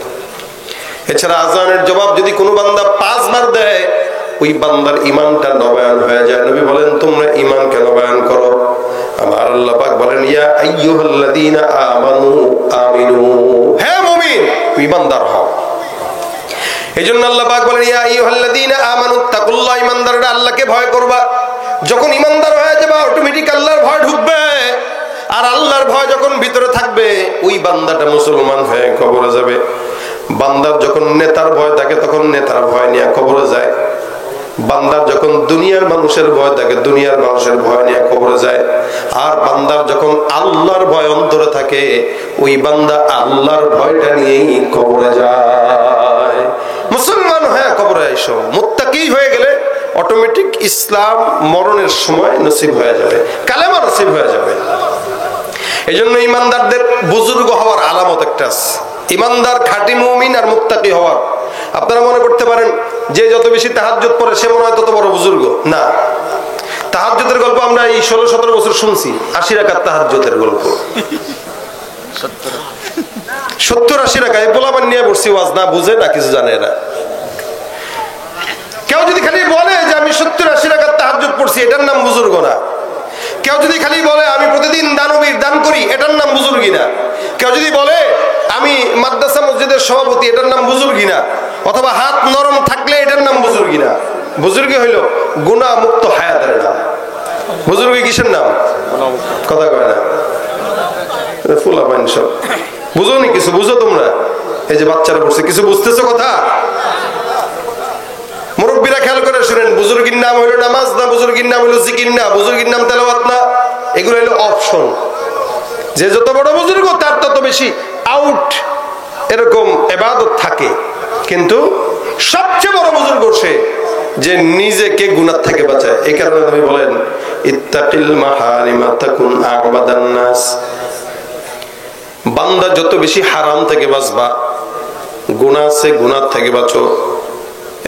এছাড়া আযানের জবাব যদি কোনো বান্দা 5 বার দেয়, ওই বান্দার ঈমানটা নবায়ন হয়ে যায়। নবী বলেন তোমরা ঈমানকে নবায়ন করো। আমার আল্লাহ পাক বলেন, ইয়া আইয়ুহাল্লাযীনা আমানু আমিনু, হে মুমিন ঈমানদার হও। এইজন্য আল্লাহ পাক বলেন, ইয়া আইয়ুহাল্লাযীনা আমানু তাকুল্লাহ, ঈমানদাররা আল্লাহকে ভয় করবা। যখন ঈমানদার হয়ে যাবে অটোমেটিক আল্লাহর ভয় ঢুকবে, আর আল্লাহর ভয় যখন ভিতরে থাকবে ওই বান্দাটা মুসলমান হয়ে কবরে যাবে। বান্দার যখন নেতার ভয় থাকে তখন নেতার ভয় নিয়ে কবরে যায়। বান্দার যখন দুনিয়ার মানুষের ভয় থাকে দুনিয়ার মানুষের ভয় নিয়ে কবরে যায়। আর বান্দার যখন আল্লাহর ভয় অন্তরে থাকে ওই বান্দা আল্লাহর ভয়টা নিয়েই কবরে যায়। মুসলমান হয়ে কবরে আইসো, মুত্তাকি হয়ে গেলে অটোমেটিক ইসলাম মরণের সময় নসিব হয়ে যাবে, কালেমা নসিব হয়ে যাবে। এই জন্য ইমানদারদের বুজুর্গ হওয়ার আলামত একটা আছে, ইমানদার খাঁটি মুমিন আর মুত্তাকি হওয়ার। আপনারা মনে করতে পারেন যে যত বেশি তাহাজ্জুদ পড়ে সে মনে হয় তত বড় বুজুর্গ, না। তাহাজ্জুদের গল্প আমরা এই 16-17 বছর শুনছি, 80 রাকাত তাহাজ্জুদের গল্প, 70-80 রাকাত। এই পোলাপান নিয়ে বসছি, ওয়াজ না বুঝে না কিছু জানে না। কেউ যদি খালি বলে যে আমি 70-80 রাকাত তাহাজ্জুদ পড়ছি, এটার নাম বুজুর্গ না। কেউ যদি খালি বলে আমি প্রতিদিন দান করি, এটার নাম বুজুর্গি না। কেউ যদি বলে আমি মাদ্রাসা মসজিদের সভাপতি, এটার নাম বুজুর্গি না। অথবা হাত নরম থাকলে এটার নাম বুজুর্গি না। বুজুর্গি হইল গুনাহ মুক্ত হায়াতের নাম। বুজুর্গি কিসের নাম? কথা কয় না, ফুলা পাইন সব বুঝো নি, কিছু বুঝো তোমরা? এই যে বাচ্চারা পড়ছে, কিছু বুঝতেছো কথা? মুরব্বীরা খেয়াল করে শুনেন, বুজুর্গির নাম হইলো নামাজ না, বুজুর্গির নাম হইলো জিকির না, বুজুর্গির নাম তেলাওয়াত না, এগুলো হইলো অপশন। যে যত বড় বুজুর্গ তার তত বেশি আউট এরকম ইবাদত থাকে, কিন্তু সবচেয়ে বড় বুজুর্গ সে যে নিজেকে গুনাহ থেকে বাঁচায়। এই কারণে নবী বলেন ইত্তাকিল মাহারিমা তাকুন আ'বাদান নাস। বান্দা যত বেশি হারাম থেকে বাঁচবা, গুনাহ আছে গুনাহ থেকে বাঁচো।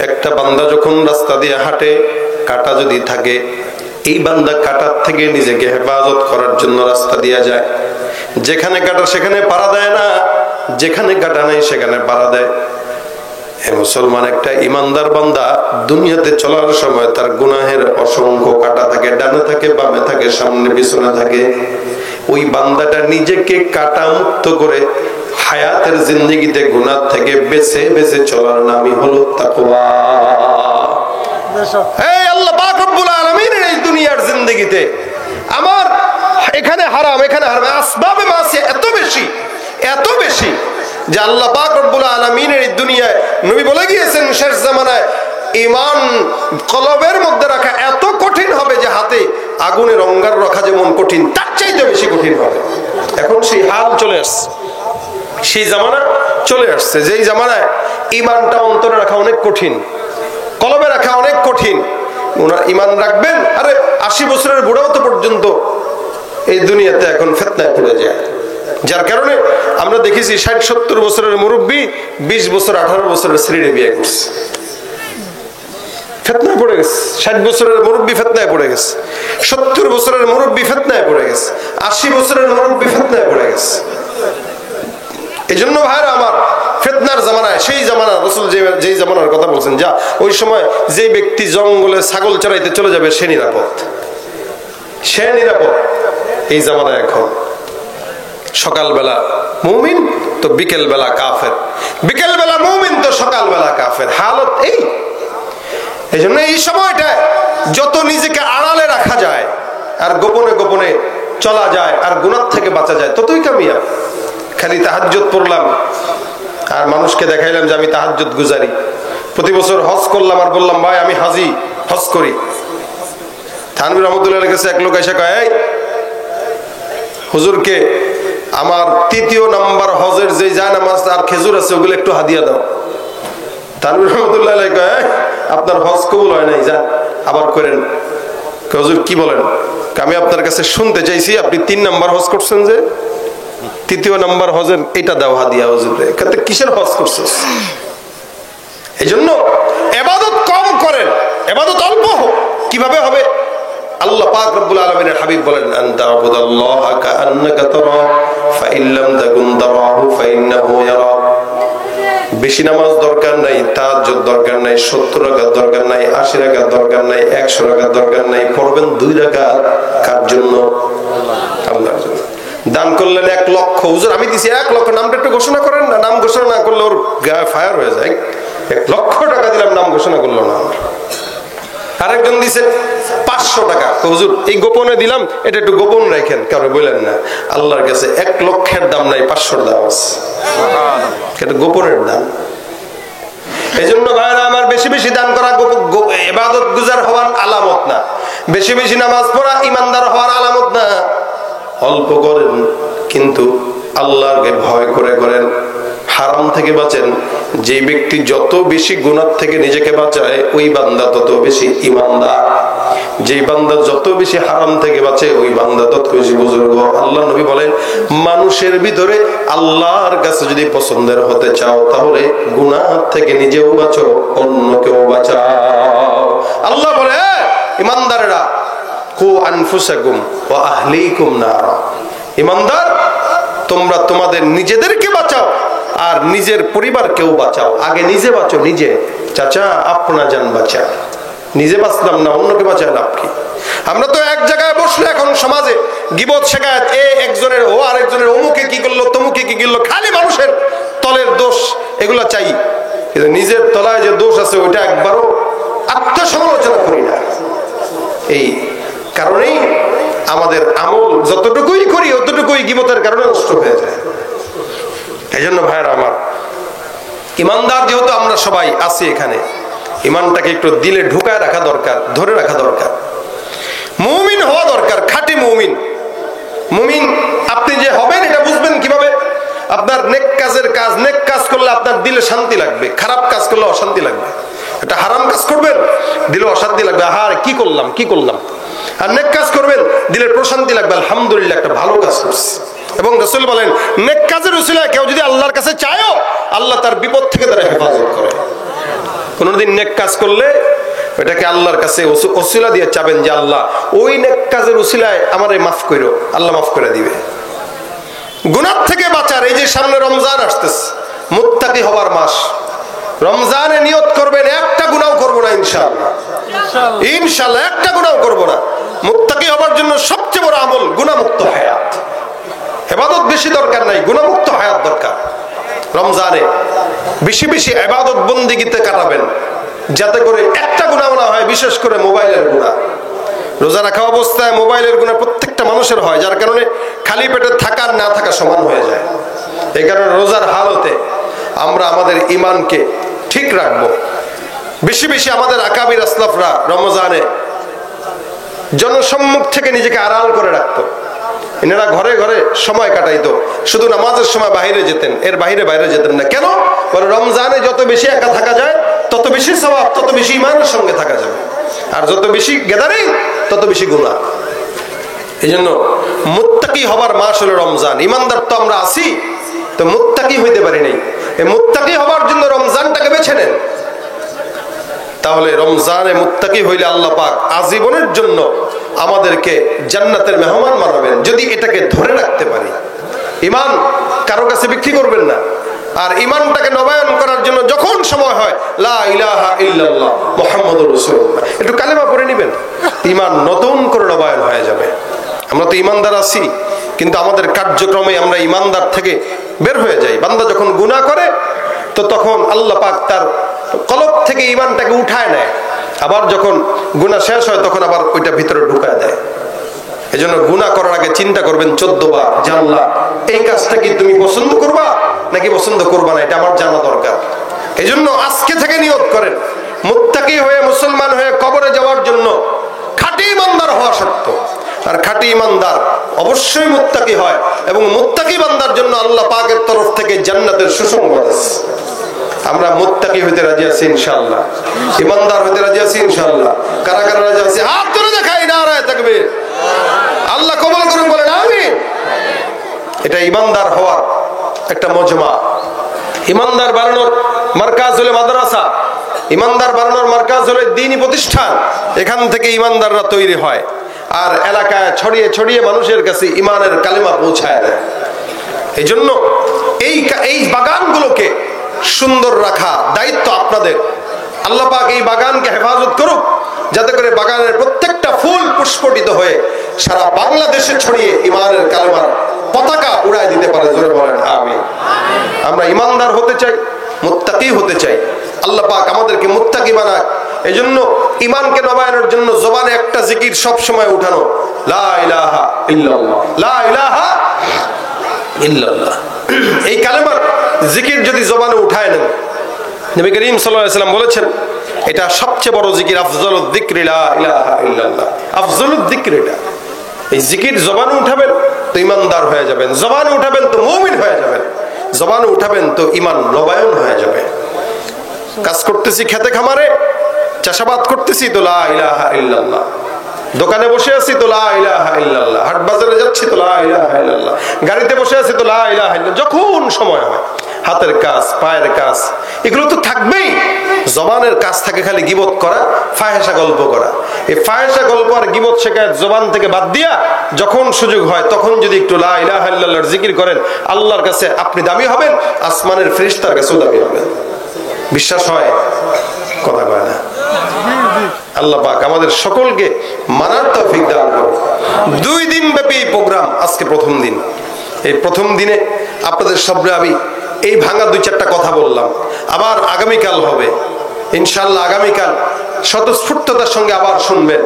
একটা বান্দা যখন রাস্তা দিয়ে হাঁটে, কাঁটা যদি থাকে, এই বান্দা কাঁটার থেকে নিজেকে হেফাজত করার জন্য রাস্তা দিয়ে যায়। যেখানে কাঁটা সেখানে পাড়া দেয় না, যেখানে কাটা নাই সেখানে বাড়া দেয়। মুসলমান একটা ইমানদার বান্দা দুনিয়াতে চলার সময় তার গুনাহের অসংখ্য কাটা থাকে, ডানে থাকে, বামে থাকে, সামনে পিছনে থাকে। ওই বান্দাটা নিজেকে কাটা মুক্ত করে হায়াতের জিন্দেগিতে গুনাহ থেকে বেঁচে বেঁচে চলার নামই হলো তাকওয়া। এই আল্লাহ পাক রব্বুল আলামিনের এই দুনিয়ার জিন্দেগিতে আমার এখানে হারাম, এখানে হারাম, আসবাবে মাসিয়া এত বেশি, এত বেশি যে আল্লাহ পাক রব্বুল আলামিনের এই দুনিয়ায় নবী বলে গিয়েছেন শেষ জামানায় ঈমান কলবের মধ্যে রাখা এত কঠিন হবে যে হাতে আগুনের অঙ্গার রাখা যেমন কঠিন তার চাইতে বেশি কঠিন হবে। এখন সেই হাল চলে আসছে, সেই জামানা চলে আসছে যেই জামানায় ঈমানটা অন্তরে রাখা অনেক কঠিন, কলবে রাখা অনেক কঠিন। ওনার ঈমান রাখবেন, আরে 80 বছরের বুড়াও তো পর্যন্ত এই দুনিয়াতে এখন ফিতনায় পড়ে যায়। যার কারণে আমরা দেখেছি 60-70 বছরের মুরব্বী 20 বছর 18 বছরের ছেলে বিয়ে করছে, ফিতনায় পড়ে গেছে। 60 বছরের মুরব্বী ফিতনায় পড়ে গেছে, 70 বছরের মুরব্বী ফিতনায় পড়ে গেছে, 80 বছরের মুরব্বী ফিতনায় পড়ে গেছে। এই জন্য ভাইরা আমার, ফিতনার জামানায়, সেই জামানা রাসূল যেই জামানার কথা বলছেন, যা ওই সময় যে ব্যক্তি জঙ্গলে ছাগল চড়াইতে চলে যাবে সে নিরাপদ, সে নিরাপদ। এই জামানায় এখন সকালবেলা মুমিন তো বিকেল বেলা কাফের, বিকেল বেলা মুমিন তো সকাল বেলা কাফের, হালত এই। এই জন্য এই সময়টা যত নিজেকে আড়ালে রাখা যায় আর গোপনে গোপনে চলা যায় আর গুনাহ থেকে বাঁচা যায় ততই কামিয়াব। খালি তাহাজ্জুদ পড়লাম আর মানুষকে দেখাইলাম যে আমি তাহাজ্জুদ গুজারি, প্রতি বছর হজ করলাম আর বললাম ভাই আমি হাজি, হজ করি। থানভীর রহমতুল্লাহর কাছে এক লোক এসে কয়, এই হুজুরকে আমার 3য় নাম্বার হজের যে জায়নামাজ আর খেজুর আছে ওগুলো একটু হাদিয়া দাও। থানভীর রহমতুল্লাহ কয়, আপনার হজ কবুল হয় নাই, যান আবার করেন। হুজুর কি বলেন? আমি আপনার কাছে শুনতে চাইছি আপনি 3 নাম্বার হজ করছেন, যে 3য় নাম্বার হজের এটা দাও হাদিয়া। হুজুরে কিসের হজ করছিস? এই জন্য ইবাদত কম করেন, ইবাদত অল্প হোক। কিভাবে হবে? আল্লাহ পাক রব্বুল আলামিনের হাবিব বলেন, আনতা আবুদাল্লাহা কাআন্নাকা তারা ফাইন লাম তাকুন তারাহু ফাইন্নাহু ইয়ারাক। বেশি নামাজ দরকার নাই, তাহাজ্জুদ দরকার নাই, 70 রাকাত দরকার নাই, 80 রাকাত দরকার নাই, 100 রাকাত দরকার নাই, পড়বেন 2 রাকাত। কার জন্য? আল্লাহর জন্য। দান করলেন 1 লক্ষ, হুজুর আমি দিছি 1 লক্ষ, নামটা একটু ঘোষণা করেন না। নাম ঘোষণা না করলে ওর গায়ে ফায়ার হয়ে যায়। 1 লক্ষ টাকা দিলাম, নাম ঘোষণা করলো না। আরেকজন দিছে 500 টাকা, হুজুর এই গোপনে দিলাম, এটা একটু গোপন রাখেন, কারো বলেন না। আল্লাহর কাছে 1 লক্ষের দাম নাই, 500 দাম আছে, এটা গোপনের দাম। এই জন্য ভাইরা আমার, বেশি বেশি দান করা ইবাদত গুজার হওয়ার আলামত না, বেশি বেশি নামাজ পড়া ইমানদার হওয়ার আলামত না। অল্প করেন কিন্তু আল্লাহকে ভয় করে করেন, হারাম থেকে বাঁচেন। যে ব্যক্তি যত বেশি গুনাহ থেকে নিজেকে বাঁচায় ওই বান্দা তত বেশি ঈমানদার। যে বান্দা যত বেশি হারাম থেকে বাঁচে ওই বান্দা তত বেশি বুজুর্গ। আল্লাহ নবী বলেন, মানুষের ভিতরে আল্লাহর কাছে যদি পছন্দের হতে চাও তাহলে গুনাহ থেকে নিজেও বাঁচো, অন্যকেও বাঁচাও। আল্লাহ বলে, ঈমানদারেরা, কু আনফুসাকুম ওয়া আহলিকুম নারা। ঈমানদার, তোমরা তোমাদের নিজেদেরকে বাঁচাও আর নিজের পরিবারকেও বাঁচাও। আগে নিজে বাঁচো, নিজে। চাচা আপনা জান বাঁচা, নিজে বাঁচলাম না, অন্যকে বাঁচায় লাভ কি? আমরা তো এক জায়গায় বসলে এখন সমাজে গীবত শেখায়ত, একজনের ও আরেকজনের, অমুকে কি করলো, তমুকে কি করলো, খালি মানুষের তলের দোষ এগুলা চাই, কিন্তু নিজের তলায় যে দোষ আছে ওইটা একবারও আত্মসমালোচনা করি না। এই কারণেই আমাদের আমল যতটুকুই করি অতটুকুই গীবতের কারণে নষ্ট হয়ে যায়। এই জন্য ভাইরা আমার, ইমানদার যেহেতু আমরা সবাই আছি এখানে, ইমানটাকে একটু দিলে ঢুকায় রাখা দরকার, ধরে রাখা দরকার, মুমিন হওয়া দরকার, খাঁটি মুমিন। মুমিন আপনি যে হবেন এটা বুঝবেন কিভাবে? আপনার নেক কাজের কাজ, নেক কাজ করলে আপনার দিলে শান্তি লাগবে, খারাপ কাজ করলে অশান্তি লাগবে। এটা হারাম কাজ করবেন, দিলে অশান্তি লাগবে, আহার কি করলাম কি করলাম। আর নেক কাজ করবেন, দিলে প্রশান্তি লাগবে, আলহামদুলিল্লাহ একটা ভালো কাজ করছে। এবং রাসূল বলেন, নেক কাজের উসিলায় কেউ যদি আল্লাহর কাছে চায়ও, আল্লাহ তার বিপদ থেকে তারা হেফাজত করে। কোনদিন নেক কাজ করলে এটাকে আল্লাহর কাছে ওসিলা দিয়ে চাবেন যে আল্লাহ ওই নেক কাজের উসিলায় আমারে মাফ করো, আল্লাহ মাফ করে দিবে। গুনাহ থেকে বাঁচার। এই যে সামনে রমজান আসতেছে, মুত্তাকি হওয়ার মাস। রমজানে নিয়ত করবেন একটা গুনাহ করব না ইনশাআল্লাহ, ইনশাআল্লাহ একটা গুনাহ করব না। মুত্তাকি হওয়ার জন্য সবচেয়ে বড় আমল গুনাহমুক্ত হায়াত। ইবাদত বেশি দরকার নাই, গুনাহমুক্ত হায়াত দরকার। রমজানে বেশি বেশি ইবাদত বন্দেগীতে কাটাবেন, যাতে করে একটা গুনাহ না হয়, বিশেষ করে মোবাইলের গুনাহ। রোজা রাখা অবস্থায় মোবাইলের গুনাহ প্রত্যেকটা মানুষের হয়, যার কারণে খালি পেটে থাকা আর না থাকা সমান হয়ে যায়। এই কারণে রোজার হালতে আমরা আমাদের ঈমানকে ঠিক রাখবো। বেশি বেশি আমাদের আকাবির আসলাফরা রমজানে জনসম্মুখ থেকে নিজেকে আড়াল করে রাখতো। এনারা ঘরে ঘরে সময় কাটাইতো, শুধু নামাজের সময় বাইরে যেতেন, এর বাইরে যেতেন না। কেন? বলে রমজানে যত বেশি একা থাকা যায় তত বেশি সওয়াব, তত বেশি ঈমানের সঙ্গে থাকা যাবে। আর যত বেশি গ্যাদারিং তত বেশি গুনাহ। এই জন্য মুত্তাকি হবার মাস হলো রমজান। ঈমানদার তো আমরা আছি, তো মুত্তাকি হইতে পারি নাই। এই মুত্তাকি হবার জন্য রমজানটাকে বেছে নেন। তাহলে রমজানে মুত্তাকি হইলে আল্লাহ পাক আজীবনের জন্য আমাদেরকে জান্নাতের মেহমান বানাবেন, যদি এটাকে ধরে রাখতে পারি। ঈমান কারো কাছে বিক্রি করবেন না। আর ঈমানটাকে নবায়ন করার জন্য যখন সময় হয়, লা ইলাহা ইল্লাল্লাহ মুহাম্মাদুর রাসূলুল্লাহ, একটু কালেমা পড়ে নেবেন, ঈমান নতুন করে নবায়ন হয়ে যাবে। আমরা তো ঈমানদার আছি, কিন্তু আমাদের কার্যক্রমে আমরা ঈমানদার থেকে বের হয়ে যাই। বান্দা যখন গুনাহ করে তো তখন আল্লাহ পাক তার কলব থেকে ঈমানটাকে উঠায় নেয়, আবার যখন গুনাহ শেষ হয় তখন আবার ওইটা ভিতরে ঢুকায় দেয়। এজন্য গুনাহ করার আগে চিন্তা করবেন 14 বার, যে আল্লাহ এই কাজটা কি তুমি পছন্দ করবা নাকি পছন্দ করবা না, এটা আমার জানা দরকার। এজন্য আজকে থেকে নিয়ত করেন, মুত্তাকি হয়ে মুসলমান হয়ে কবরে যাওয়ার জন্য খাঁটি ঈমানদার হওয়া শর্ত। আর খাঁটি ঈমানদার অবশ্যই মুত্তাকি হয়, এবং মুত্তাকি বান্দার জন্য আল্লাহ পাকের তরফ থেকে জান্নাতের সুসংবাদ আছে। আমরা মুত্তাকি হইতে রাজি আছি ইনশাআল্লাহ, ঈমানদার হইতে রাজি আছি ইনশাআল্লাহ। কারা কারা রাজি আছি হাত তুলে দেখাই, নারায়ে তাকবীর। আল্লাহ কবুল করুন, বলেন আমিন। এটা ঈমানদার হওয়ার একটা মজমা। ঈমানদার বানানোর মার্কাজ হলো মাদ্রাসা, ঈমানদার বানানোর মার্কাজ হলো দ্বীনি প্রতিষ্ঠান। এখান থেকে ঈমানদাররা তৈরি হয়, আর এলাকায় ছড়িয়ে ছড়িয়ে মানুষের কাছে ঈমানের কালেমা পৌঁছায় দেয়। এই জন্য এই বাগানগুলোকে সুন্দর রাখা দায়িত্ব আপনাদের। আল্লাহ পাক এই বাগানকে হেফাজত করুক, যাতে করে বাগানের প্রত্যেকটা ফুল পুষ্পটিত হয়ে সারা বাংলাদেশে ছড়িয়ে ঈমানের কালেমার পতাকা উড়ায় দিতে পারে। জোরে বলেন আমিন। আমরা ঈমানদার হতে চাই, মুত্তাকি হতে চাই। আল্লাহ পাক আমাদেরকে মুত্তাকি বানাক। এই জন্য ঈমানকে নবায়নের জন্য জবানে একটা জিকির সব সময় উঠানো, লা ইলাহা ইল্লাল্লাহ, লা ইলাহা ইল্লাল্লাহ। এই কালেমার জিকির যদি জবানে উঠায় নেন, নবী করিম সাল্লাল্লাহু আলাইহি ওয়াসাল্লাম বলেছেন এটা সবচেয়ে বড় জিকির, আফজালুদ যিকরি লা ইলাহা ইল্লাল্লাহ। আফজালুদ যিকর এটা। এই জিকির জবানে উঠাবেন তো ঈমানদার হয়ে যাবেন, জবানে উঠাবেন তো মুমিন হয়ে যাবেন, জবানে উঠাবেন তো ঈমান নবায়ন হয়ে যাবে। কাজ করতেছি খেতে খামারে, চাষাবাদ করতেছি তো লা ইলাহা ইল্লাল্লাহ, দোকানে বসে আছি তো লা ইলাহা ইল্লাল্লাহ, হাট বাজারে যাচ্ছি তো লা ইলাহা ইল্লাল্লাহ, গাড়িতে বসে আছি তো লা ইলাহা ইল্লাল্লাহ। যখন সময় হয় হাতের কাজ, পায়ের কাজ, এগুলো তো থাকবেই। জবানের কাজ থাকে খালি গীবত করা, ফাহেসা গল্প করা। এই ফাহেসা গল্প আর গীবত শেখায় জবান থেকে বাদ দিয়া যখন সুযোগ হয় তখন যদি একটু লা ইলাহা ইল্লাল্লাহর জিকির করেন, আল্লাহর কাছে আপনি দামি হবেন, আসমানের ফেরেশতার কাছেও দামি হবেন। বিশ্বাস হয়? কথা কয় না। আল্লাহ পাক আমাদের সকলকে মানার তৌফিক দান করুন। 2 দিন ব্যাপী এই প্রোগ্রাম, আজকে প্রথম দিন। এই প্রথম দিনে আপনাদের সামনে আমি এই ভাঙা 2-4টা কথা বললাম। আবার আগামীকাল হবে ইনশাআল্লাহ। আগামীকাল স্বতঃস্ফূর্ততার সঙ্গে আবার শুনবেন,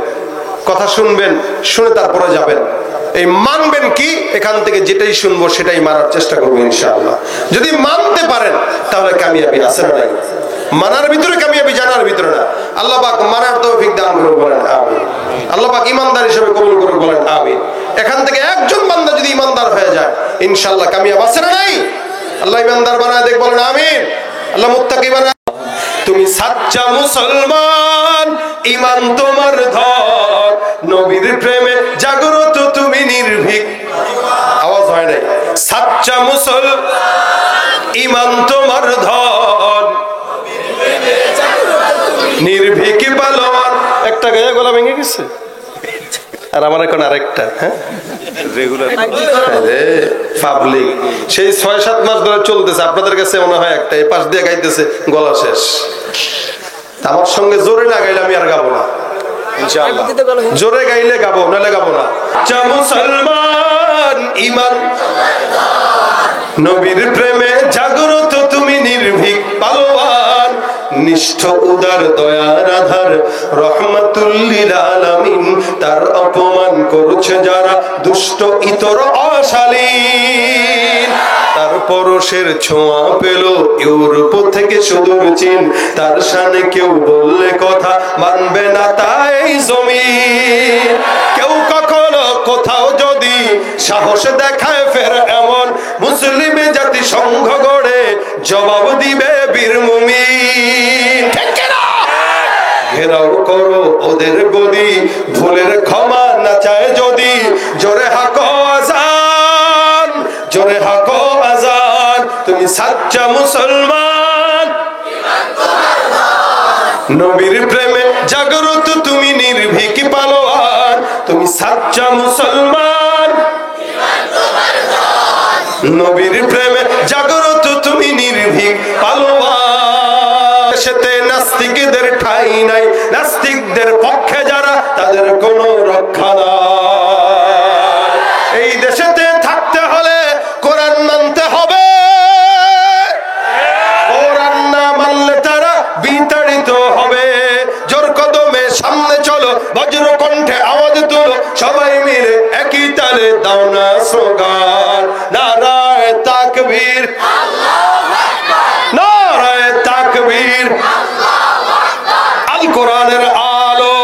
কথা শুনবেন, শুনে তারপরে যাবেন। এই মানবেন কি, এখান থেকে যেটাই শুনবো সেটাই মানার চেষ্টা করবো ইনশাআল্লাহ। যদি মানতে পারেন তাহলে কামিয়াবি আছে না নাই? মানার ভিতরে কামিয়াবি, জানার ভিতরে না। আল্লাহ পাক মানার তৌফিক দান করুন, বলেন আমিন। আল্লাহ পাক ঈমানদার হিসেবে কবুল করুন, বলেন আমিন। এখান থেকে একজন বান্দা যদি ঈমানদার হয়ে যায় ইনশাআল্লাহ কামিয়াব আছে না নাই? আল্লাহ ঈমানদার বানায় দেখ, বলেন আমিন। আল্লাহ মুত্তাকি বানায়। তুমি সাচ্চা মুসলমান, ঈমান তোমার ধর, নবীর প্রেমে জাগ্রত তুমি নির্ভীক। আওয়াজ হয় নাই? সাচ্চা মুসলমান, ঈমান তোমার ধর, নির্ভীক পালোয়ান। একটা গায়ে গলা ভেঙে গেছে, আর আমার এখন আরেকটা। হ্যাঁ, পাবলিক সেই 6-7 মাস ধরে চলতেছে, আপনাদের কাছে মনে হয় একটা এই পাশ দিয়ে গাইতেছে গলা শেষ। আমার সঙ্গে জোরে না গাইলে আমি আর গাবো না, জোরে গাইলে গাবো, নাহলে গাবো না। চা মুসলমান ইমান নবীর প্রেমে জাগ্রত তুমি নির্ভীক পালোয়ান, নিষ্ঠ উদার দয়ার আধার রহমাতুল লিল আলামিন। তার অপমান করছে যারা দুষ্ট ইতর অশালীন, তার পরশের ছোঁয়া পেল ইউরোপ থেকে সুদূর চীন। তার শানে কেউ বললে কথা মানবে না তাই জমিন। কেউ কখনো কোথাও যদি সাহস দেখায় ফের এমন, মুসলিম জাতি সংঘ গড়ে জবাব দিবে বীর মুমিন। ঘেরাও করো ওদের গদি, ভুলের ক্ষমা না চায় যদি। জোরে হাকো আজান, জোরে হাকো আজান, তুমি সাচ্চা মুসলমান। নবীর প্রেমে জাগ্রত তুমি নির্ভীক পালোয়ান, তুমি সাচ্চা মুসলমান। নবীর প্রেমে জাগ্রত তুমি নির্ভীক পালোয়ান। সেতে নাস্তিকদের ঠাঁই নাই, নাস্তিকদের পক্ষে যারা তাদের কোনো রক্ষা নাই। এই দেশেতে থাকতে হলে কোরআন মানতে হবে, কোরআন না মানলে তারা বিতাড়িত হবে। জোর কদমে সামনে চলো, বজ্র কণ্ঠে আওয়াজ তুলো, সবাই মিলে একই তালে দাও না স্লোগান। নারায়ে তাকবীর, নারায়ে তাকবীর। আল কোরআনের আলো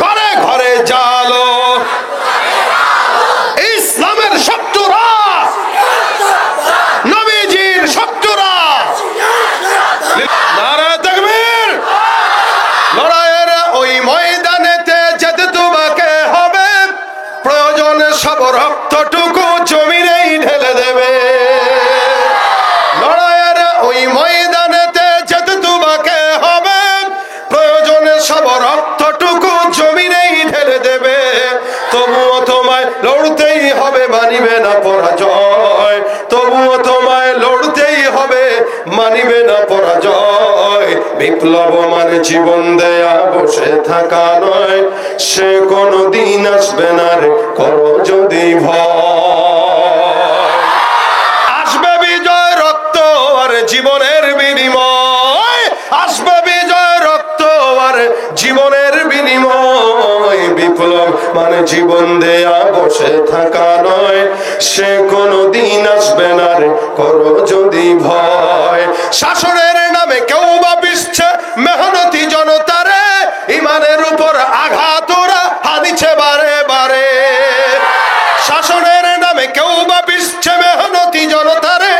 ঘরে ঘরে জালো, ইসলামের শত্রুরা, নবীজির শত্রুরা। নারায়ে তাকবীর। লড়াইয়ের ওই ময়দানেতে যেতে তোমাকে হবে, প্রয়োজনে সব রক্তটুকু জমিনেই ঢেলে দেবে। লড়াইয়ের ওই ময়দানেতে যেতে তোমাকে হবে, প্রয়োজনে সব রক্তটুকু জমিনেই ঢেলে দেবে। তবুও তোমায় লড়তেই হবে, মানিবে না পরাজয়। তবুও তোমায় লড়তেই হবে, মানিবে না পরাজয়। বিপ্লব মানে জীবন দেয়া বসে থাকা নয়, সে কোনো দিন আসবে না রে করো যদি ভয়। আসবে বিজয় রক্ত আর জীবনের বিনিময়, আসবে বিজয় রক্ত আর জীবনের বিনিময়। বিপ্লব মানে জীবন দেয়া বসে থাকা নয়, সে কোনো দিন আসবে না রে করো যদি ভয়। শাসনের নামে কেউ বা পিছছে মেহনতি জনতারে, ইমানের উপর আঘাত ওরা হানিছে বারে বারে। শাসনের নামে কেউ বা পিছছে মেহনতি জনতারে,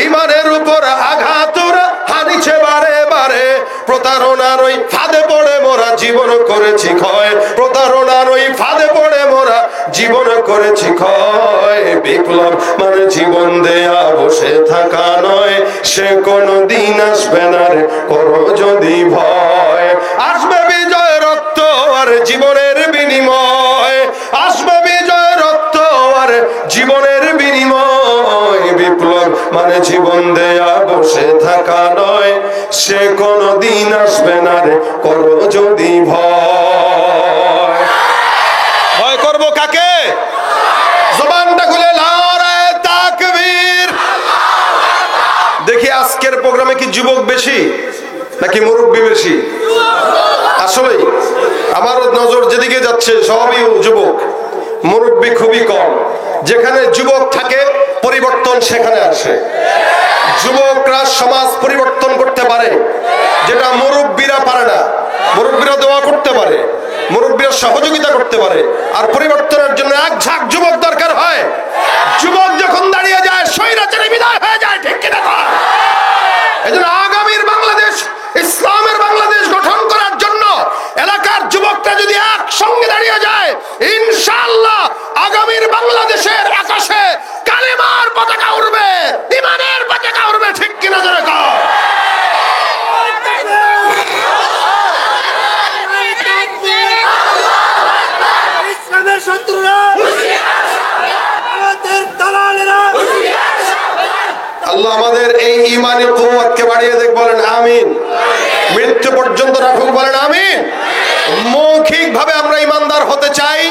ইমানের উপর আঘাত ওরা হানিছে বারে বারে। প্রতারণার ওই ফাঁদে পড়ে মোরা জীবন করেছি ক্ষয়, প্রতারণার ওই ফাঁদে পড়ে মোরা জীবন করেছি ক্ষয়। বিপ্লব মানে জীবন দেয়া বসে থাকা নয়, সে কোনো দিন আসবে না রে করো যদি ভয়। আসবে বিজয় রক্ত আর জীবনের বিনিময়, আসবে বিজয় রক্ত আর জীবনের বিনিময়। বিপ্লব মানে জীবন দেয়া বসে থাকা নয়, সে কোনো দিন আসবে না রে করো যদি ভয়। ভয় করবো কাকে? জবানটা খুলে নারায়ে তাকবীর। দেখি আজকের প্রোগ্রামে কি যুবক বেশি নাকি মুরব্বী বেশি? আসলেই আমার নজর যেদিকে যাচ্ছে সবই যুবক, মুরব্বী খুবই কম। যেখানে যুবক থাকে পরিবর্তন সেখানে আসে। যুবকরা সমাজ পরিবর্তন করতে পারে, যেটা মুরব্বীরা পারে না। মুরব্বীরা দোয়া করতে পারে, মুরব্বীরা সহযোগিতা করতে পারে, আর পরিবর্তনের জন্য এক ঝাঁক যুবক দরকার হয়। যুবক যখন দাঁড়িয়ে যায় স্বৈরাচারী বিদায় হয়ে যায়, ঠিক কিনা? এজন্য আগামীর বাংলাদেশ, ইসলামের বাংলাদেশ গঠন করার জন্য এলাকার যুবকরা যদি একসঙ্গে দাঁড়িয়ে যায়, ইনশাআল্লাহ আগামীর বাংলাদেশের আকাশে কালেমার পতাকা উড়বে, ঈমানের পতাকা উড়বে, ঠিক কিনা? জোরে কও। ইসলামের শত্রুরা আল্লাহ আমাদের এই ইমানি কুওয়াতকে বাড়িয়ে দেখ, বলেন আমিন। মৃত্যু পর্যন্ত রাখুক, বলেন আমিন। মৌখিক ভাবে আমরা ইমানদার হতে চাই,